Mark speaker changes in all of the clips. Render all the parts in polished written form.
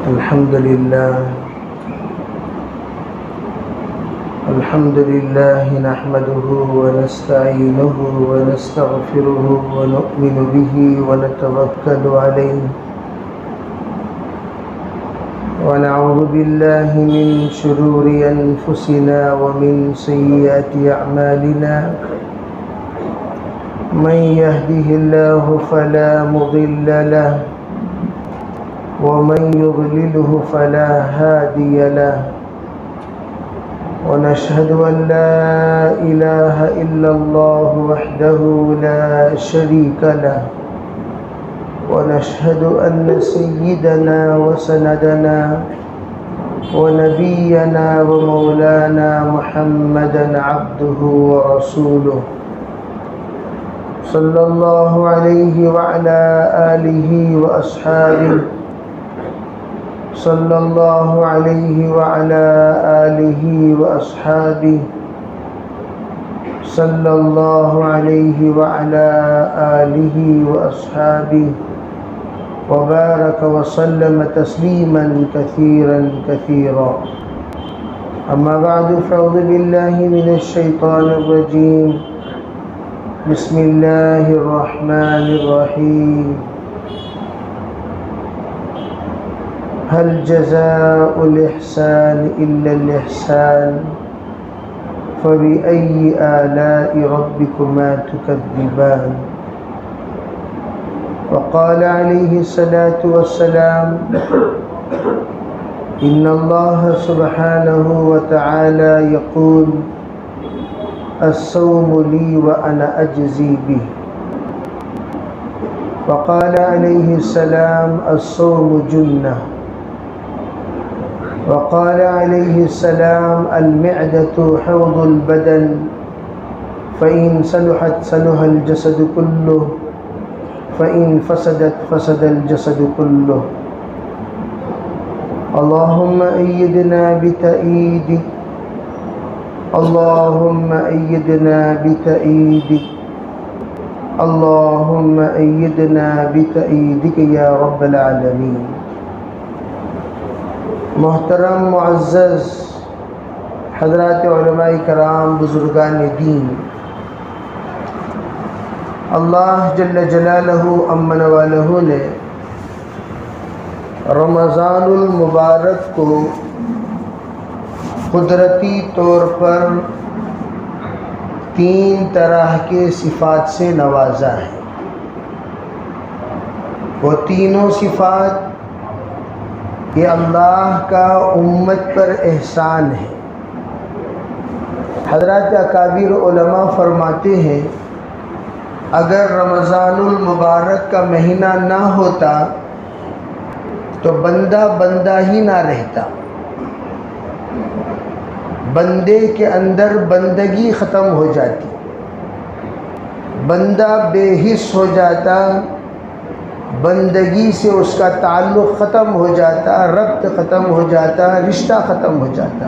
Speaker 1: الحمد لله نحمده ونستعينه ونستغفره ونؤمن به ونتوكل عليه ونعوذ بالله من شرور أنفسنا ومن سيئات أعمالنا من يهده الله فلا مضل له ومن يضلله فلا هادي له ونشهد أن لا إله إلا الله وحده لا شريك له ونشهد أن سيدنا وسندنا ونبينا ومولانا محمدا عبده ورسوله صلى الله عليه وعلى آله وأصحابه صلى الله عليه وعلى آله وأصحابه صلى الله عليه وعلى آله وأصحابه وبارك وسلم تسليما كثيرا كثيرا أما بعد فأعوذ بالله من الشيطان الرجيم بسم الله الرحمن الرحيم هل جزاء الإحسان إلا الإحسان فبأي آلاء ربكما تكذبان وقال عليه الصلاة والسلام إن الله سبحانه وتعالى يقول الصوم لي وأنا أجزي به وقال عليه السلام الصوم جنة وقال عليه السلام المعدة حوض البدن فإن صلحت صلح الجسد كله فإن فسدت فسد الجسد كله اللهم أيدنا بتأييدك اللهم أيدنا بتأييدك اللهم أيدنا بتأييدك يا رب العالمين. محترم معزز حضرات علماء کرام، بزرگان دین، اللہ جل جلالہ امن والہ نے رمضان المبارک کو قدرتی طور پر 3 طرح کے صفات سے نوازا ہے. وہ تینوں صفات یہ اللہ کا امت پر احسان ہے. حضرات اکابر علماء فرماتے ہیں اگر رمضان المبارک کا مہینہ نہ ہوتا تو بندہ ہی نہ رہتا. بندے کے اندر بندگی ختم ہو جاتی، بندہ بے حس ہو جاتا، بندگی سے اس کا تعلق ختم ہو جاتا، ربط ختم ہو جاتا، رشتہ ختم ہو جاتا.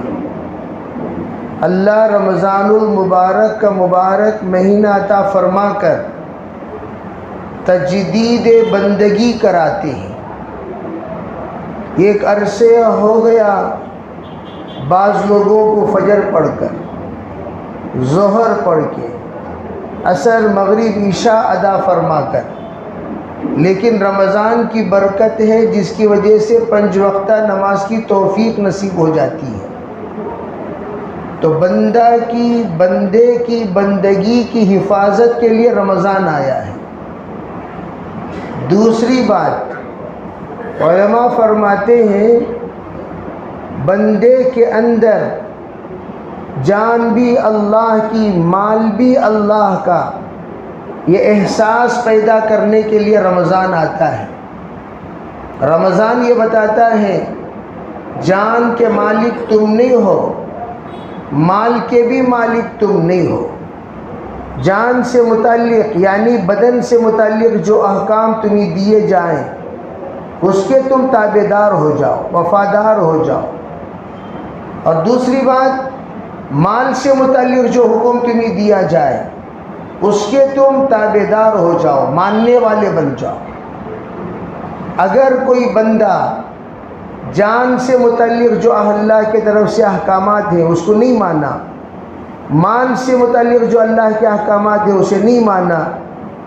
Speaker 1: اللہ رمضان المبارک کا مبارک مہینہ عطا فرما کر تجدید بندگی کراتے ہیں. ایک عرصے ہو گیا بعض لوگوں کو فجر پڑھ کر، ظہر پڑھ کے، عصر مغرب عشاء ادا فرما کر، لیکن رمضان کی برکت ہے جس کی وجہ سے 5 وقتہ نماز کی توفیق نصیب ہو جاتی ہے. تو بندے کی بندگی کی حفاظت کے لیے رمضان آیا ہے. دوسری بات علماء فرماتے ہیں بندے کے اندر جان بھی اللہ کی، مال بھی اللہ کا، یہ احساس پیدا کرنے کے لیے رمضان آتا ہے. رمضان یہ بتاتا ہے جان کے مالک تم نہیں ہو، مال کے بھی مالک تم نہیں ہو. جان سے متعلق یعنی بدن سے متعلق جو احکام تمہیں دیے جائیں اس کے تم تابعدار ہو جاؤ، وفادار ہو جاؤ. اور دوسری بات مال سے متعلق جو حکم تمہیں دیا جائے اس کے تم تابعدار ہو جاؤ، ماننے والے بن جاؤ. اگر کوئی بندہ جان سے متعلق جو اللہ کی طرف سے احکامات ہیں اس کو نہیں مانا، مان سے متعلق جو اللہ کے احکامات ہیں اسے نہیں مانا،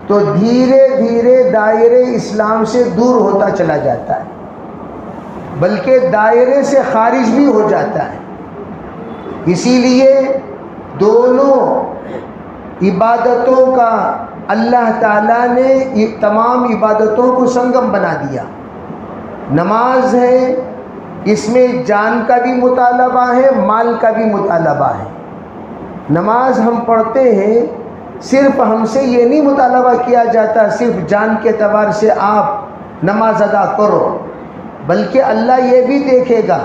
Speaker 1: تو دھیرے دھیرے دائرے اسلام سے دور ہوتا چلا جاتا ہے، بلکہ دائرے سے خارج بھی ہو جاتا ہے۔ اسی لیے دونوں عبادتوں کا اللہ تعالیٰ نے تمام عبادتوں کو سنگم بنا دیا۔ نماز ہے، اس میں جان کا بھی مطالبہ ہے، مال کا بھی مطالبہ ہے۔ نماز ہم پڑھتے ہیں، صرف ہم سے یہ نہیں مطالبہ کیا جاتا صرف جان کے اعتبار سے آپ نماز ادا کرو، بلکہ اللہ یہ بھی دیکھے گا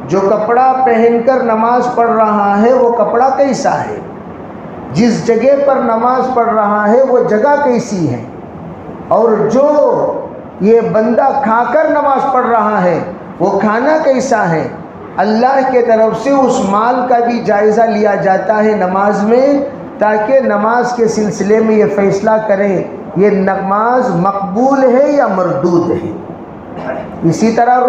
Speaker 1: جو کپڑا پہن کر نماز پڑھ رہا ہے وہ کپڑا کیسا ہے، جس جگہ پر نماز پڑھ رہا ہے وہ جگہ کیسی ہے، اور جو یہ بندہ کھا کر نماز پڑھ رہا ہے وہ کھانا کیسا ہے۔ اللہ کے طرف سے اس مال کا بھی جائزہ لیا جاتا ہے نماز میں، تاکہ نماز کے سلسلے میں یہ فیصلہ کریں یہ نماز مقبول ہے یا مردود ہے۔ اسی طرح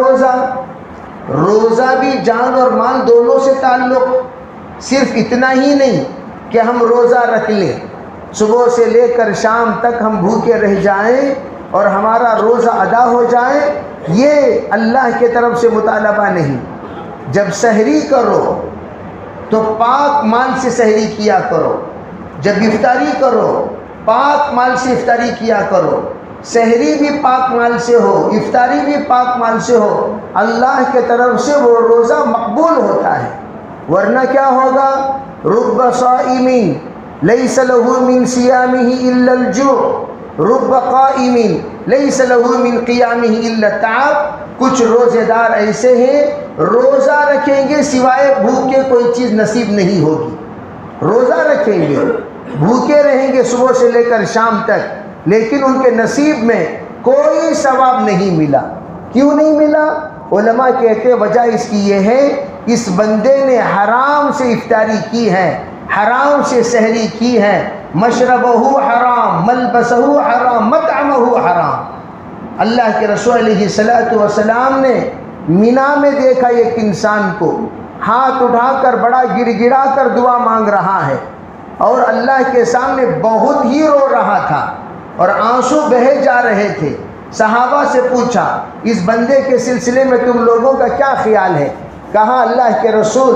Speaker 1: روزہ بھی جان اور مال دونوں سے تعلق، صرف اتنا ہی نہیں کہ ہم روزہ رکھ لیں، صبح سے لے کر شام تک ہم بھوکے رہ جائیں اور ہمارا روزہ ادا ہو جائے، یہ اللہ کی طرف سے مطالبہ نہیں۔ جب سحری کرو تو پاک مال سے سحری کیا کرو، جب افطاری کرو پاک مال سے افطاری کیا کرو، سحری بھی پاک مال سے ہو، افطاری بھی پاک مال سے ہو، اللہ کے طرف سے وہ روزہ مقبول ہوتا ہے۔ ورنہ کیا ہوگا؟ رب صائم لیس له من صیامه الا الجوع، رب قائم لیس له من قیامه الا التعب۔ کچھ روزے دار ایسے ہیں روزہ رکھیں گے سوائے بھوک کے کوئی چیز نصیب نہیں ہوگی، روزہ رکھیں گے بھوکے رہیں گے صبح سے لے کر شام تک، لیکن ان کے نصیب میں کوئی ثواب نہیں ملا۔ کیوں نہیں ملا؟ علماء کہتے وجہ اس کی یہ ہے اس بندے نے حرام سے افطاری کی ہے، حرام سے سحری کی ہے، مشربہ حرام، ملبسہ حرام، مطعمہ حرام۔ اللہ کے رسول علیہ السلام نے مینا میں دیکھا ایک انسان کو ہاتھ اٹھا کر بڑا گڑ گڑا کر دعا مانگ رہا ہے، اور اللہ کے سامنے بہت ہی رو رہا تھا اور آنسو بہے جا رہے تھے۔ صحابہ سے پوچھا اس بندے کے سلسلے میں تم لوگوں کا کیا خیال ہے؟ کہا اللہ کے رسول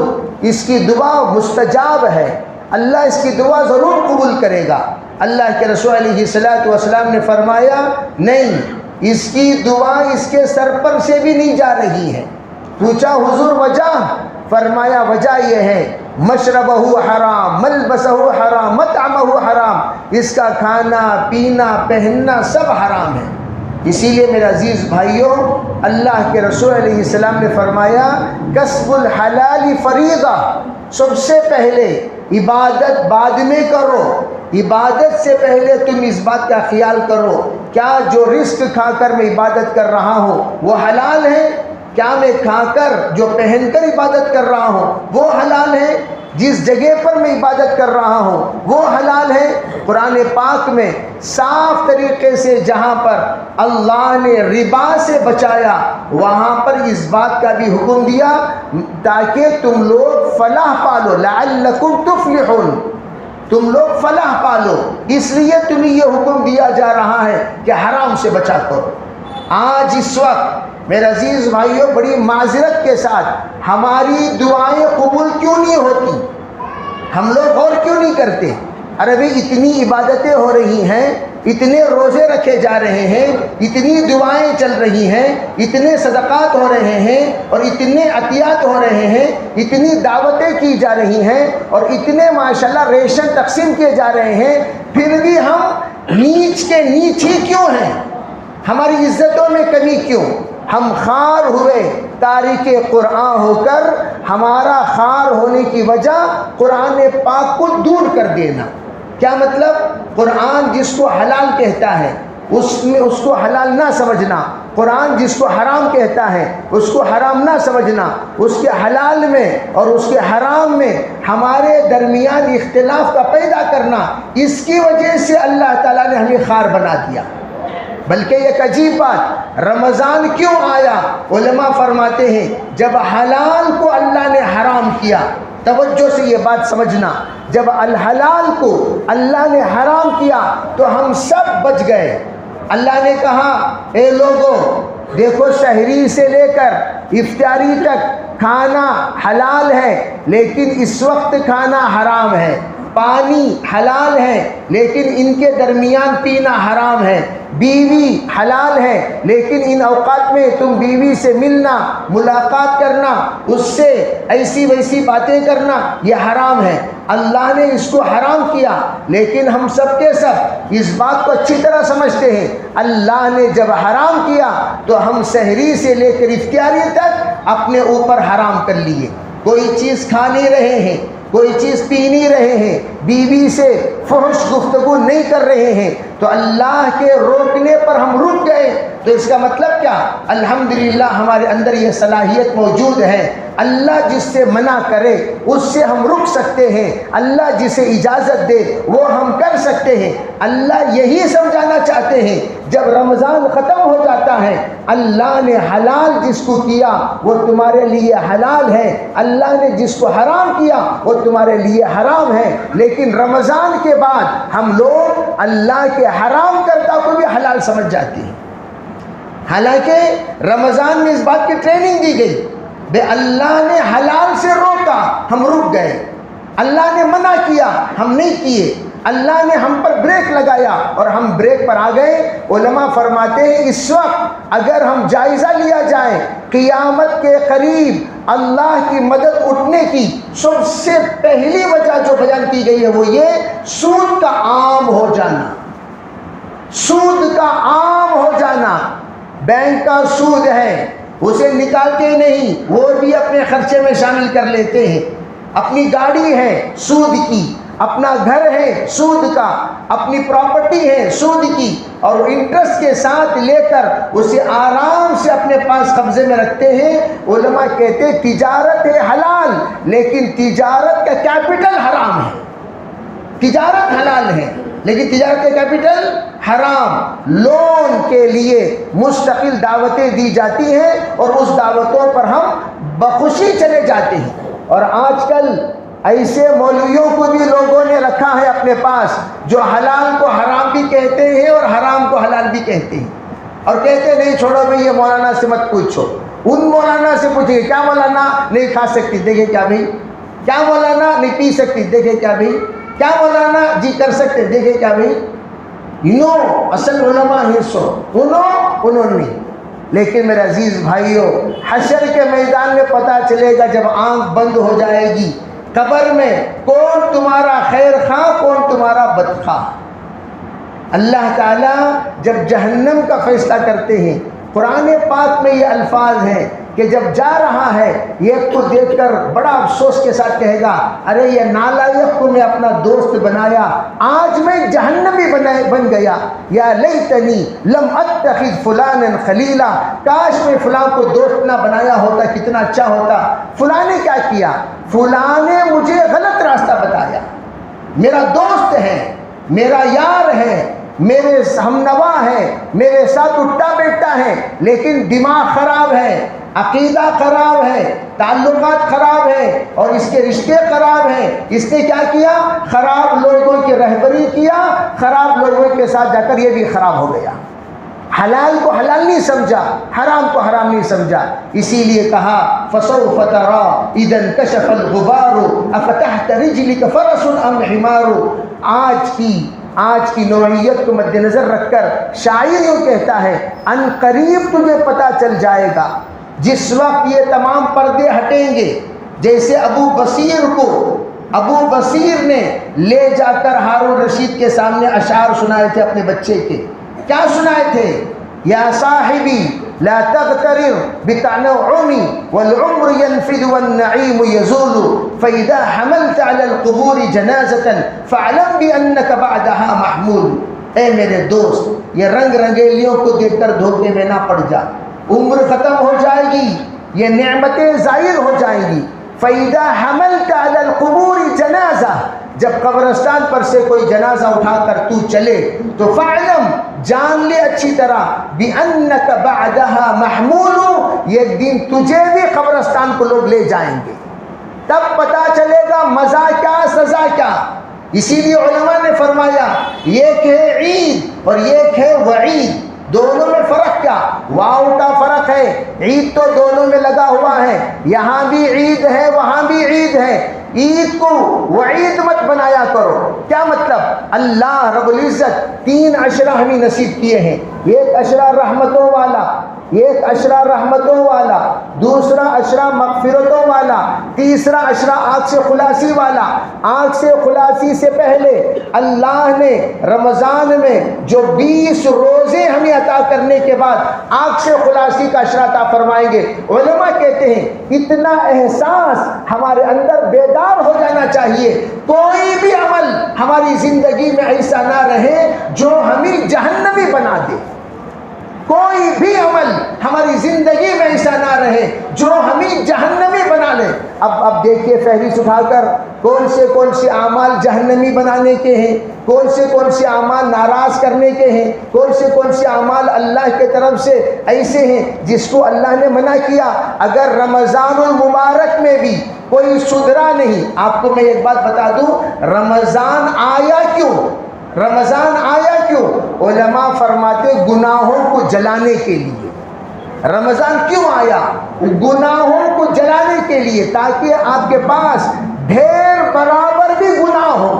Speaker 1: اس کی دعا مستجاب ہے، اللہ اس کی دعا ضرور قبول کرے گا۔ اللہ کے رسول علیہ السلام نے فرمایا نہیں، اس کی دعا اس کے سر پر سے بھی نہیں جا رہی ہے۔ پوچھا حضور وجہ؟ فرمایا وجہ یہ ہے مشربہ حرام، ملبسہ حرام، مطعمہ حرام، اس کا کھانا پینا پہننا سب حرام ہے۔ اسی لیے میرے عزیز بھائیوں، اللہ کے رسول علیہ السلام نے فرمایا کسب الحلال فریضہ، سب سے پہلے عبادت بعد میں کرو، عبادت سے پہلے تم اس بات کا خیال کرو کیا جو رزق کھا کر میں عبادت کر رہا ہوں وہ حلال ہے؟ کیا میں کھا کر جو پہن کر عبادت کر رہا ہوں وہ حلال ہے؟ جس جگہ پر میں عبادت کر رہا ہوں وہ حلال ہے؟ قرآن پاک میں صاف طریقے سے جہاں پر اللہ نے ربا سے بچایا وہاں پر اس بات کا بھی حکم دیا تاکہ تم لوگ فلاح پالو، لعلکم تفلحون، تم لوگ فلاح پالو، اس لیے تمہیں یہ حکم دیا جا رہا ہے کہ حرام سے بچا کرو۔ آج اس وقت میرے عزیز بھائیوں بڑی معذرت کے ساتھ ہماری دعائیں قبول کیوں نہیں ہوتی؟ ہم لوگ غور کیوں نہیں کرتے؟ ارے بھئی اتنی عبادتیں ہو رہی ہیں، اتنے روزے رکھے جا رہے ہیں، اتنی دعائیں چل رہی ہیں، اتنے صدقات ہو رہے ہیں اور اتنے عطیات ہو رہے ہیں، اتنی دعوتیں کی جا رہی ہیں اور اتنے ماشاءاللہ ریشن تقسیم کیے جا رہے ہیں، پھر بھی ہم نیچ کے نیچ ہی کیوں ہیں؟ ہماری عزتوں میں کمی کیوں؟ ہم خوار ہوئے تاریخ قرآن ہو کر، ہمارا خوار ہونے کی وجہ قرآن پاک کو دور کر دینا۔ کیا مطلب؟ قرآن جس کو حلال کہتا ہے اس کو حلال نہ سمجھنا، قرآن جس کو حرام کہتا ہے اس کو حرام نہ سمجھنا، اس کے حلال میں اور اس کے حرام میں ہمارے درمیان اختلاف کا پیدا کرنا، اس کی وجہ سے اللہ تعالیٰ نے ہمیں خوار بنا دیا۔ بلکہ ایک عجیب بات، رمضان کیوں آیا؟ علماء فرماتے ہیں جب حلال کو اللہ نے حرام کیا، توجہ سے یہ بات سمجھنا، جب الحلال کو اللہ نے حرام کیا تو ہم سب بچ گئے۔ اللہ نے کہا اے لوگوں دیکھو، سحری سے لے کر افطاری تک کھانا حلال ہے لیکن اس وقت کھانا حرام ہے، پانی حلال ہے لیکن ان کے درمیان پینا حرام ہے، بیوی حلال ہے لیکن ان اوقات میں تم بیوی سے ملنا، ملاقات کرنا، اس سے ایسی ویسی باتیں کرنا یہ حرام ہے۔ اللہ نے اس کو حرام کیا، لیکن ہم سب کے سب اس بات کو اچھی طرح سمجھتے ہیں اللہ نے جب حرام کیا تو ہم سحری سے لے کر افطاری تک اپنے اوپر حرام کر لیے۔ کوئی چیز کھا نہیں رہے ہیں، کوئی چیز پی نہیں رہے ہیں، بیوی سے فحش گفتگو نہیں کر رہے ہیں، تو اللہ کے روکنے پر ہم رک گئے، تو اس کا مطلب کیا؟ الحمدللہ ہمارے اندر یہ صلاحیت موجود ہے، اللہ جس سے منع کرے اس سے ہم رک سکتے ہیں، اللہ جسے اجازت دے وہ ہم کر سکتے ہیں۔ اللہ یہی سمجھانا چاہتے ہیں جب رمضان ختم ہو جاتا ہے، اللہ نے حلال جس کو کیا وہ تمہارے لیے حلال ہے، اللہ نے جس کو حرام کیا وہ تمہارے لیے حرام ہے، لیکن رمضان کے بعد ہم لوگ اللہ کے حرام کردہ کو بھی حلال سمجھ جاتے ہیں، حالانکہ رمضان میں اس بات کی ٹریننگ دی گئی، بے اللہ نے حلال سے روکا ہم رک گئے، اللہ نے منع کیا ہم نہیں کیے، اللہ نے ہم پر بریک لگایا اور ہم بریک پر آ گئے۔ علماء فرماتے ہیں اس وقت اگر ہم جائزہ لیا جائے قیامت کے قریب اللہ کی مدد اٹھنے کی سب سے پہلی وجہ جو بیان کی گئی ہے وہ یہ سود کا عام ہو جانا، سود کا عام ہو جانا۔ بینک کا سود ہے اسے نکالتے نہیں، وہ بھی اپنے خرچے میں شامل کر لیتے ہیں، اپنی گاڑی ہے سود کی، اپنا گھر ہے سود کا، اپنی پراپرٹی ہے سود کی، اور انٹرسٹ کے ساتھ لے کر اسے آرام سے اپنے پاس قبضے میں رکھتے ہیں۔ علماء کہتے ہیں تجارت ہے حلال لیکن تجارت کا کیپٹل حرام ہے، تجارت حلال ہے لیکن تجارت کا کیپٹل حرام۔ لون کے لیے مستقل دعوتیں دی جاتی ہیں اور اس دعوتوں پر ہم بخوشی چلے جاتے ہیں، اور آج کل ایسے مولویوں کو بھی لوگوں نے رکھا ہے اپنے پاس جو حلال کو حرام بھی کہتے ہیں اور حرام کو حلال بھی کہتے ہیں، اور کہتے نہیں چھوڑو بھئی یہ مولانا سے مت پوچھو، ان مولانا سے پوچھیں گے کیا مولانا نہیں کھا سکتی، دیکھیں کیا بھئی، کیا مولانا نہیں پی سکتی، دیکھیں کیا بھئی، کیا مولانا جی کر سکتے، دیکھیں کیا بھئی، اصل علماء ہیں سو انہوں نے۔ لیکن میرے عزیز بھائیوں، حشر کے میدان میں پتہ چلے گا جب آنکھ بند ہو جائے گی، قبر میں کون تمہارا خیر خواہ کون تمہارا بدخواہ۔ اللہ تعالیٰ جب جہنم کا فیصلہ کرتے ہیں، قرآن پاک میں یہ الفاظ ہیں کہ جب جا رہا ہے ایک کو دیکھ کر بڑا افسوس کے ساتھ کہے گا ارے یہ نالائق کو میں اپنا دوست بنایا، آج میں جہنمی بن گیا، یا لیتنی لم اتخذ فلانا خلیلا، کاش میں فلاں کو دوست نہ بنایا ہوتا، کتنا اچھا ہوتا، فلاں نے کیا کیا، فلاں نے مجھے غلط راستہ بتایا، میرا دوست ہے، میرا یار ہے، میرے ہمنوا ہے، میرے ساتھ اٹھتا بیٹھتا ہے، لیکن دماغ خراب ہے، عقیدہ خراب ہے، تعلقات خراب ہے، اور اس کے رشتے خراب ہیں۔ اس نے کیا کیا؟ خراب لوگوں کی رہبری کیا، خراب لوگوں کے ساتھ جا کر یہ بھی خراب ہو گیا، حلال کو حلال نہیں سمجھا، حرام کو حرام نہیں سمجھا۔ اسی لیے کہا فَسَوْفَ تَرَىٰ إِذَا انْكَشَفَ الْغُبَارُ أَفَتَحْتَ رِجْلِكَ فَرَسٌ أَمْ حِمَارُ۔ آج کی نوعیت کو مد نظر رکھ کر شاعر یوں کہتا ہے ان قریب تجھے پتہ چل جائے گا، جس وقت یہ تمام پردے ہٹیں گے، جیسے ابو بصیر نے لے جا کر ہارون رشید کے سامنے اشعار سنائے تھے اپنے بچے کے، کیا سنائے تھے؟ یا صاحبی لا تغترر بتنعم والعمر ينفد والنعيم يزول فإذا حملت على القبور جنازة فاعلم بأنك بعدها محمول۔ اے میرے دوست، یہ رنگ رنگیلیوں کو دیکھ کر دھوکے میں نہ پڑ جا، عمر ختم ہو جائے گی، یہ نعمتیں ظاہر ہو جائیں گی۔ فإذا حملت على القبور جنازة، جب قبرستان پر سے کوئی جنازہ اٹھا کر تو چلے تو فاعلم جان لے اچھی طرح بِأَنَّكَ بَعْدَهَا مَحْمُولُ، یہ دن تجھے بھی قبرستان کو لوگ لے جائیں گے، تب پتا چلے گا مزہ کیا سزا کیا۔ اسی لیے علماء نے فرمایا ایک ہے عید اور ایک ہے وعید، دونوں میں فرق کیا؟ واو کا فرق ہے، عید تو دونوں میں لگا ہوا ہے، یہاں بھی عید ہے وہاں بھی عید ہے، عید کو وعید مت بنایا کرو۔ کیا مطلب؟ اللہ رب العزت 3 عشرہ ہمیں نصیب کیے ہیں، ایک عشرہ رحمتوں والا، ایک عشرہ رحمتوں والا، دوسرا عشرہ مغفرتوں والا، تیسرا عشرہ آگ سے خلاصی والا۔ آگ سے خلاصی سے پہلے اللہ نے رمضان میں جو 20 روزے ہمیں عطا کرنے کے بعد آگ سے خلاصی کا عشرہ عطا فرمائیں گے۔ علماء کہتے ہیں اتنا احساس ہمارے اندر بیدار ہو جانا چاہیے، کوئی بھی عمل ہماری زندگی میں ایسا نہ رہے جو ہمیں جہنمی بنا دے، کوئی بھی عمل ہماری زندگی میں ایسا نہ رہے جو ہمیں جہنمی بنا لے۔ اب دیکھیے فہرست اٹھا کر کون سے اعمال جہنمی بنانے کے ہیں، کون سے اعمال ناراض کرنے کے ہیں، کون سے اعمال اللہ کے طرف سے ایسے ہیں جس کو اللہ نے منع کیا۔ اگر رمضان المبارک میں بھی کوئی سدھرا نہیں، آپ کو میں ایک بات بتا دوں، رمضان آیا کیوں؟ رمضان آیا کیوں؟ علماء فرماتے گناہوں کو جلانے کے لیے۔ رمضان کیوں آیا؟ گناہوں کو جلانے کے لیے، تاکہ آپ کے پاس ڈھیر برابر بھی گناہ ہو،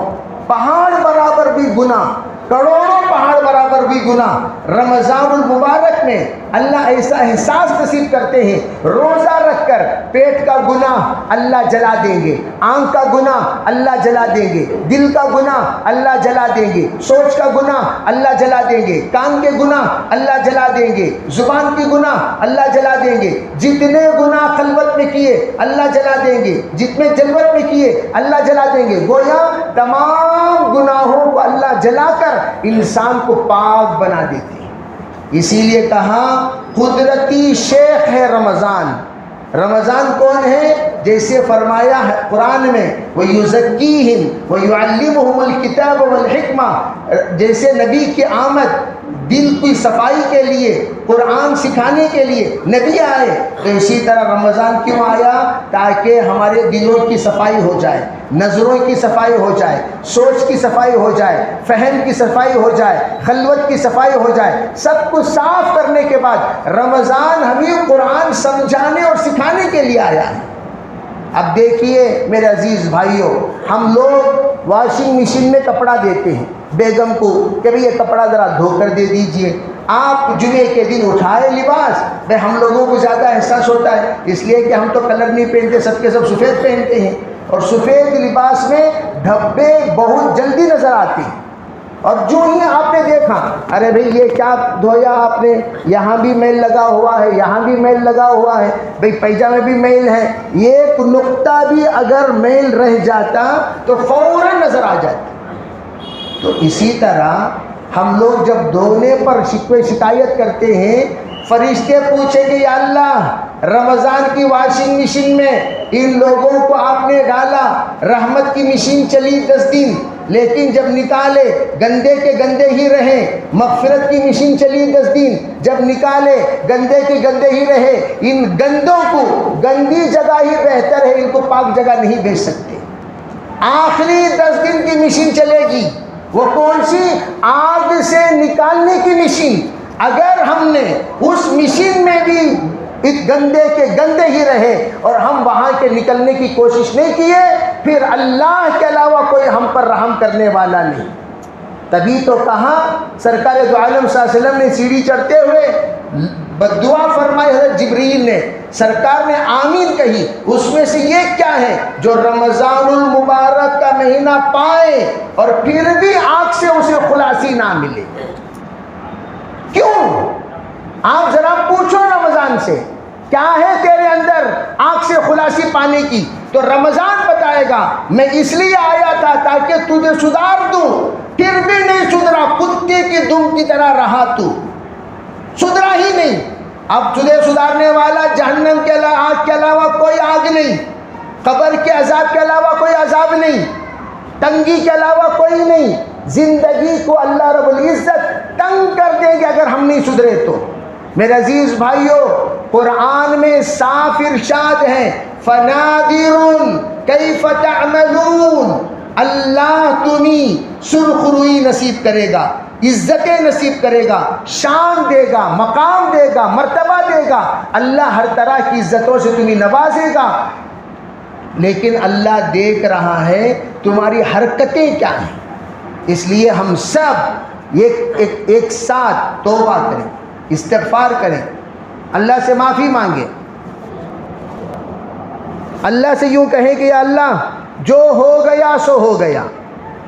Speaker 1: پہاڑ برابر بھی گناہ، کروڑوں پہاڑ برابر بھی گناہ۔ رمضان المبارک میں اللہ ایسا احساس نصیب کرتے ہیں، روزہ رکھ کر پیٹ کا گناہ اللہ جلا دیں گے، آنکھ کا گناہ اللہ جلا دیں گے، دل کا گناہ اللہ جلا دیں گے، سوچ کا گناہ اللہ جلا دیں گے، کان کے گناہ اللہ جلا دیں گے، زبان کی گناہ اللہ جلا دیں گے، جتنے گناہ خلوت میں کیے اللہ جلا دیں گے، جتنے جلوت میں کیے اللہ جلا دیں گے۔ گویا تمام گناہوں کو اللہ جلا کر انسان کو پاک بنا دیتے ہیں۔ اسی لیے کہا قدرتی شیخ ہے رمضان۔ رمضان کون ہے؟ جیسے فرمایا ہے قرآن میں وَيُزَكِّيهِمْ وَيُعَلِّمُهُمُ الْكِتَابَ وَالْحِكْمَةَ، جیسے نبی کی آمد دل کی صفائی کے لیے، قرآن سکھانے کے لیے نبی آئے، تو اسی طرح رمضان کیوں آیا؟ تاکہ ہمارے دلوں کی صفائی ہو جائے، نظروں کی صفائی ہو جائے، سوچ کی صفائی ہو جائے، فہم کی صفائی ہو جائے، خلوت کی صفائی ہو جائے۔ سب کچھ صاف کرنے کے بعد رمضان ہمیں قرآن سمجھانے اور سکھانے کے لیے آیا ہے۔ اب دیکھیے میرے عزیز بھائیوں، ہم لوگ واشنگ مشین میں کپڑا دیتے ہیں بیگم کو کہ بھئی یہ کپڑا ذرا دھو کر دے دیجئے، آپ جمعے کے دن اٹھائے لباس، بھئی ہم لوگوں کو زیادہ احساس ہوتا ہے، اس لیے کہ ہم تو کلر نہیں پہنتے، سب کے سب سفید پہنتے ہیں، اور سفید لباس میں دھبے بہت جلدی نظر آتے ہیں، اور جو ہی آپ نے دیکھا ارے بھئی یہ کیا دھویا آپ نے، یہاں بھی میل لگا ہوا ہے، یہاں بھی میل لگا ہوا ہے، بھئی پیجامے بھی میل ہے، ایک نقطہ بھی اگر میل رہ جاتا تو فوراً نظر آ جاتا۔ تو اسی طرح ہم لوگ جب دھونے پر شکوے شکایت کرتے ہیں، فرشتے پوچھیں گے یا اللہ رمضان کی واشنگ مشین میں ان لوگوں کو آپ نے ڈالا، رحمت کی مشین چلی 10 دن، لیکن جب نکالے گندے کے گندے ہی رہے، مغفرت کی مشین چلی 10 دن، جب نکالے گندے کے گندے ہی رہے، ان گندوں کو گندی جگہ ہی بہتر ہے، ان کو پاک جگہ نہیں بھیج سکتے۔ آخری 10 دن کی مشین چلے گی، وہ کون سی؟ آگ سے نکالنے کی مشین۔ اگر ہم نے اس مشین میں بھی گندے کے گندے ہی رہے اور ہم وہاں کے نکلنے کی کوشش نہیں کیے، پھر اللہ کے علاوہ کوئی ہم پر رحم کرنے والا نہیں۔ تبھی تو کہا سرکار دو عالم صلی اللہ علیہ وسلم نے سیڑھی چڑھتے ہوئے بددعا فرمائی، حضرت جبریل نے، سرکار نے آمین کہی۔ اس میں سے یہ کیا ہے؟ جو رمضان المبارک کا مہینہ پائے اور پھر بھی آنکھ سے اسے خلاصی نہ ملے۔ کیوں؟ آپ ذرا پوچھو رمضان سے کیا ہے تیرے اندر آنکھ سے خلاصی پانے کی، تو رمضان بتائے گا میں اس لیے آیا تھا تاکہ تجھے سدھار دوں، پھر بھی نہیں سدھرا، کتے کی دم کی طرح رہا، تو سدھرا ہی نہیں۔ اب تجھے سدھارنے والا جہنم کے آگ کے علاوہ کوئی آگ نہیں، قبر کے عذاب کے علاوہ کوئی عذاب نہیں، تنگی کے علاوہ کوئی نہیں۔ زندگی کو اللہ رب العزت تنگ کر دیں گے اگر ہم نہیں سدھرے تو۔ میرے عزیز بھائیو، قرآن میں صاف ارشاد ہے فَنَادِرٌ كَيْفَ تَعْمَلُونَ، اللہ تمہیں سرخ روئی نصیب کرے گا، عزتیں نصیب کرے گا، شان دے گا، مقام دے گا، مرتبہ دے گا، اللہ ہر طرح کی عزتوں سے تمہیں نوازے گا، لیکن اللہ دیکھ رہا ہے تمہاری حرکتیں کیا ہیں۔ اس لیے ہم سب ایک ساتھ توبہ کریں، استغفار کریں، اللہ سے معافی مانگیں، اللہ سے یوں کہیں کہ یا اللہ جو ہو گیا سو ہو گیا،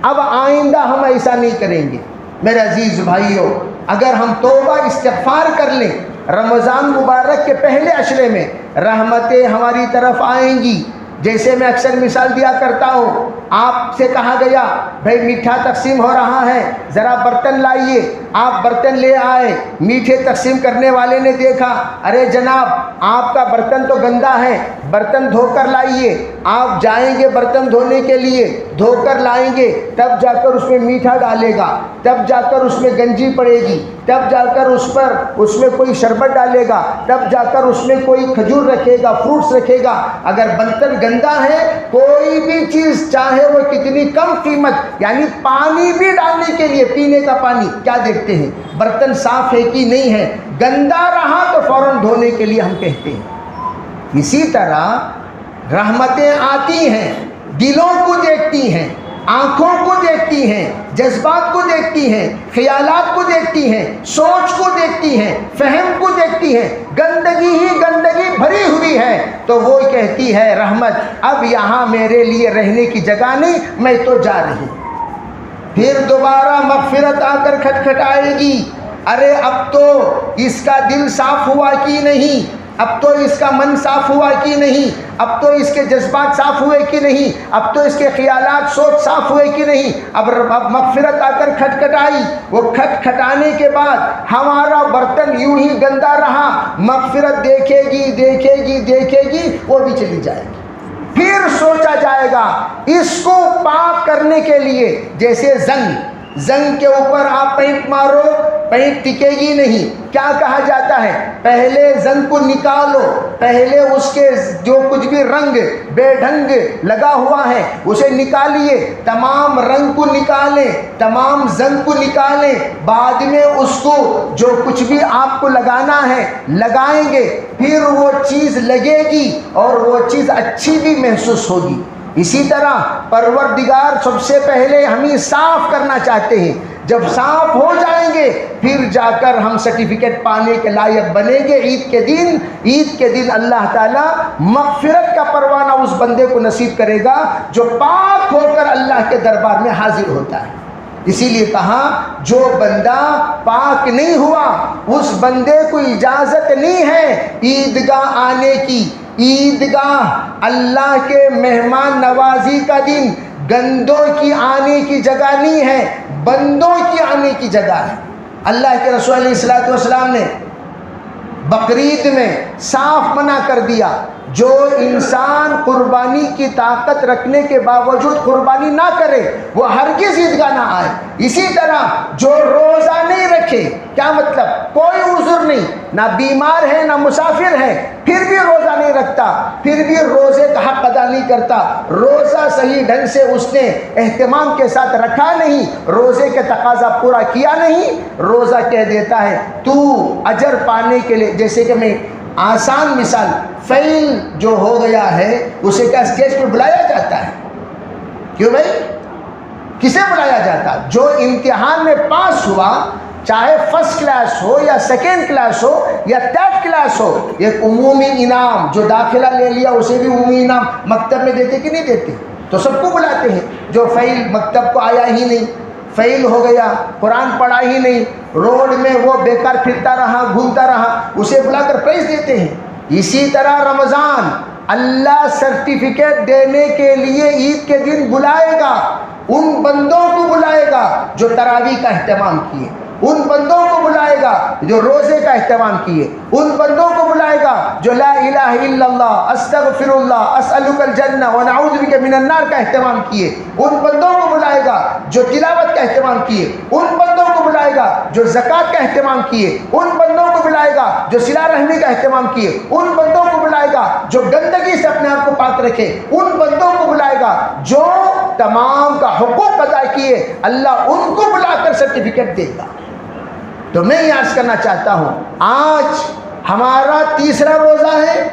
Speaker 1: اب آئندہ ہم ایسا نہیں کریں گے۔ میرے عزیز بھائیوں، اگر ہم توبہ استغفار کر لیں، رمضان مبارک کے پہلے عشرے میں رحمتیں ہماری طرف آئیں گی۔ جیسے میں اکثر مثال دیا کرتا ہوں، آپ سے کہا گیا بھائی میٹھا تقسیم ہو رہا ہے، ذرا برتن لائیے، آپ برتن لے آئے، میٹھے تقسیم کرنے والے نے دیکھا، ارے جناب آپ کا برتن تو گندا ہے، برتن دھو کر لائیے۔ آپ جائیں گے برتن دھونے کے لیے، دھو کر لائیں گے، تب جا کر اس میں میٹھا ڈالے گا، تب جا کر اس میں گنجی پڑے گی، تب جا کر اس میں کوئی شربت ڈالے گا، تب جا کر اس میں کوئی کھجور رکھے گا، فروٹس رکھے گا۔ اگر برتن گندا ہے، کوئی بھی چیز چاہے وہ کتنی کم قیمت، یعنی پانی بھی ڈالنے کے لیے، پینے کا پانی، کیا دیکھتے ہیں برتن صاف ہے کہ نہیں ہے، گندا رہا تو فوراً دھونے کے لیے ہم کہتے ہیں۔ اسی طرح رحمتیں آتی ہیں، دلوں کو دیکھتی ہیں، آنکھوں کو دیکھتی ہیں، جذبات کو دیکھتی ہیں، خیالات کو دیکھتی ہیں، سوچ کو دیکھتی ہیں، فہم کو دیکھتی ہیں، گندگی ہی گندگی بھری ہوئی ہے تو وہ کہتی ہے رحمت اب یہاں میرے لیے رہنے کی جگہ نہیں، میں تو جا رہی۔ پھر دوبارہ مغفرت آ کر کھٹکھٹائے گی، ارے اب تو اس کا دل صاف ہوا کہ نہیں، اب تو اس کا من صاف ہوا کہ نہیں، اب تو اس کے جذبات صاف ہوئے کہ نہیں، اب تو اس کے خیالات سوچ صاف ہوئے کہ نہیں۔ اب مغفرت آ کر کھٹکھٹائی، وہ کھٹکھٹانے کے بعد ہمارا برتن یوں ہی گندا رہا، مغفرت دیکھے گی دیکھے گی دیکھے گی، وہ بھی چلی جائے گی۔ پھر سوچا جائے گا اس کو پاک کرنے کے لیے، جیسے زنگ کے اوپر آپ پینٹ مارو، پینٹ ٹکے گی نہیں، کیا کہا جاتا ہے پہلے زنگ کو نکالو، پہلے اس کے جو کچھ بھی رنگ بے ڈھنگ لگا ہوا ہے اسے نکالیے، تمام رنگ کو نکالیں، تمام زنگ کو نکالیں، بعد میں اس کو جو کچھ بھی آپ کو لگانا ہے لگائیں گے، پھر وہ چیز لگے گی اور وہ چیز اچھی بھی محسوس ہوگی۔ اسی طرح پروردگار سب سے پہلے ہمیں صاف کرنا چاہتے ہیں، جب صاف ہو جائیں گے پھر جا کر ہم سرٹیفکیٹ پانے کے لائق بنیں گے۔ عید کے دن اللہ تعالیٰ مغفرت کا پروانہ اس بندے کو نصیب کرے گا جو پاک ہو کر اللہ کے دربار میں حاضر ہوتا ہے۔ اسی لیے کہا جو بندہ پاک نہیں ہوا اس بندے کو اجازت نہیں ہے عیدگاہ آنے کی۔ عیدگاہ اللہ کے مہمان نوازی کا دن گندوں کی آنے کی جگہ نہیں ہے، بندوں کی آنے کی جگہ ہے۔ اللہ کے رسول علیہ الصلوۃ والسلام نے بقرعید میں صاف منع کر دیا، جو انسان قربانی کی طاقت رکھنے کے باوجود قربانی نہ کرے وہ ہرگز عیدگاہ نہ آئے۔ اسی طرح جو روزہ نہیں رکھے، کیا مطلب کوئی عذر نہیں، نہ بیمار ہے نہ مسافر ہے، پھر بھی روزہ نہیں رکھتا، پھر بھی روزے کا حق ادا نہیں کرتا، روزہ صحیح ڈھنگ سے اس نے اہتمام کے ساتھ رکھا نہیں، روزے کے تقاضا پورا کیا نہیں، روزہ کہہ دیتا ہے تو اجر پانے کے لیے، جیسے کہ میں آسان مثال، فیل جو ہو گیا ہے اسے کیا اسٹیج پر بلایا جاتا ہے؟ کیوں بھائی؟ کسے بلایا جاتا؟ جو امتحان میں پاس ہوا، چاہے فرسٹ کلاس ہو یا سیکنڈ کلاس ہو یا تھرڈ کلاس ہو، ایک عمومی انعام، جو داخلہ لے لیا اسے بھی عمومی انعام مکتب میں دیتے کہ نہیں دیتے؟ تو سب کو بلاتے ہیں۔ جو فیل مکتب کو آیا ہی نہیں، فیل ہو گیا، قرآن پڑھا ہی نہیں، روڈ میں وہ بیکار پھرتا رہا، گھومتا رہا، اسے بلا کر پرائز دیتے ہیں۔ اسی طرح رمضان اللہ سرٹیفکیٹ دینے کے لیے عید کے دن بلائے گا، ان بندوں کو بلائے گا جو تراویح کا اہتمام کیے، ان بندوں کو بلائے گا جو روزے کا اہتمام کیے، ان بندوں کو بلائے گا جو لا الہ الا اللہ، استغفر اللہ، اسألک الجنہ ونعوذ بک من النار کا اہتمام کیے، ان بندوں کو بلائے گا جو تلاوت کا اہتمام کیے، ان بندوں کو بلائے بلائے گا جو زکوٰۃ کا اہتمام کیے، ان بندوں کو بلائے گا جو صلہ رحمی کا اہتمام کیے، ان بندوں کو بلائے گا جو گندگی سے اپنے آپ کو پاک رکھے، ان بندوں کو بلائے گا جو تمام کا حقوق ادا کیے، اللہ ان کو بلا کر سرٹیفکیٹ دے گا۔ تو میں یہ عرض کرنا چاہتا ہوں، آج ہمارا تیسرا روزہ ہے،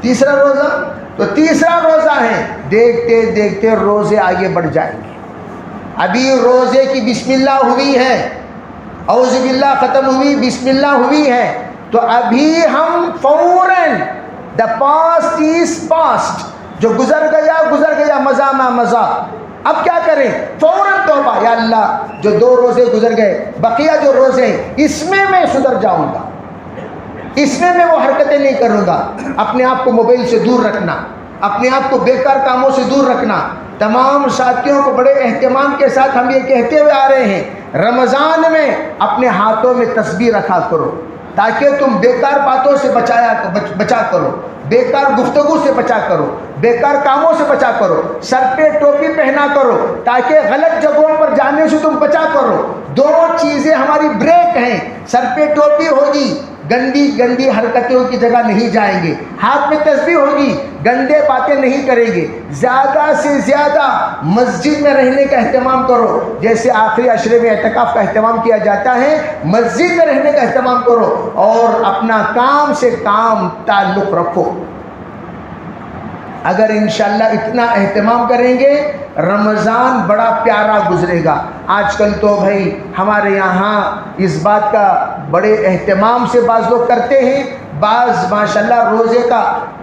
Speaker 1: تیسرا روزہ، تو تیسرا روزہ ہے، دیکھتے دیکھتے روزے آگے بڑھ جائیں گے۔ ابھی روزے کی بسم اللہ ہوئی ہے، اعوذ باللہ ختم ہوئی، بسم اللہ ہوئی ہے، تو ابھی ہم فوراً the past is past، جو گزر گیا مزہ میں مزہ، اب کیا کریں؟ فوراً توبہ، یا اللہ جو 2 روزے گزر گئے، بقیہ جو روزے ہیں اس میں میں سدھر جاؤں گا، اس میں وہ حرکتیں نہیں کروں گا۔ اپنے آپ کو موبائل سے دور رکھنا، اپنے آپ کو بیکار کاموں سے دور رکھنا۔ تمام ساتھیوں کو بڑے اہتمام کے ساتھ ہم یہ کہتے ہوئے آ رہے ہیں، رمضان میں اپنے ہاتھوں میں تسبیح رکھا کرو تاکہ تم بیکار باتوں سے بچا کرو، بیکار گفتگو سے بچا کرو، بیکار کاموں سے بچا کرو، سر پہ ٹوپی پہنا کرو تاکہ غلط جگہوں پر جانے سے تم بچا کرو۔ 2 چیزیں ہماری بریک ہیں، سر پہ ٹوپی ہوگی، گندی حرکتوں کی جگہ نہیں جائیں گے، ہاتھ میں تسبیح ہوگی، گندے باتیں نہیں کریں گے، زیادہ سے زیادہ مسجد میں رہنے کا اہتمام کرو، جیسے آخری عشرے میں اعتکاف کا اہتمام کیا جاتا ہے، مسجد میں رہنے کا اہتمام کرو، اور اپنا کام سے کام تعلق رکھو۔ اگر انشاءاللہ اتنا اہتمام کریں گے رمضان بڑا پیارا گزرے گا۔ آج کل تو بھائی ہمارے یہاں اس بات کا بڑے اہتمام سے بعض لوگ کرتے ہیں، بعض ماشاءاللہ روزے کا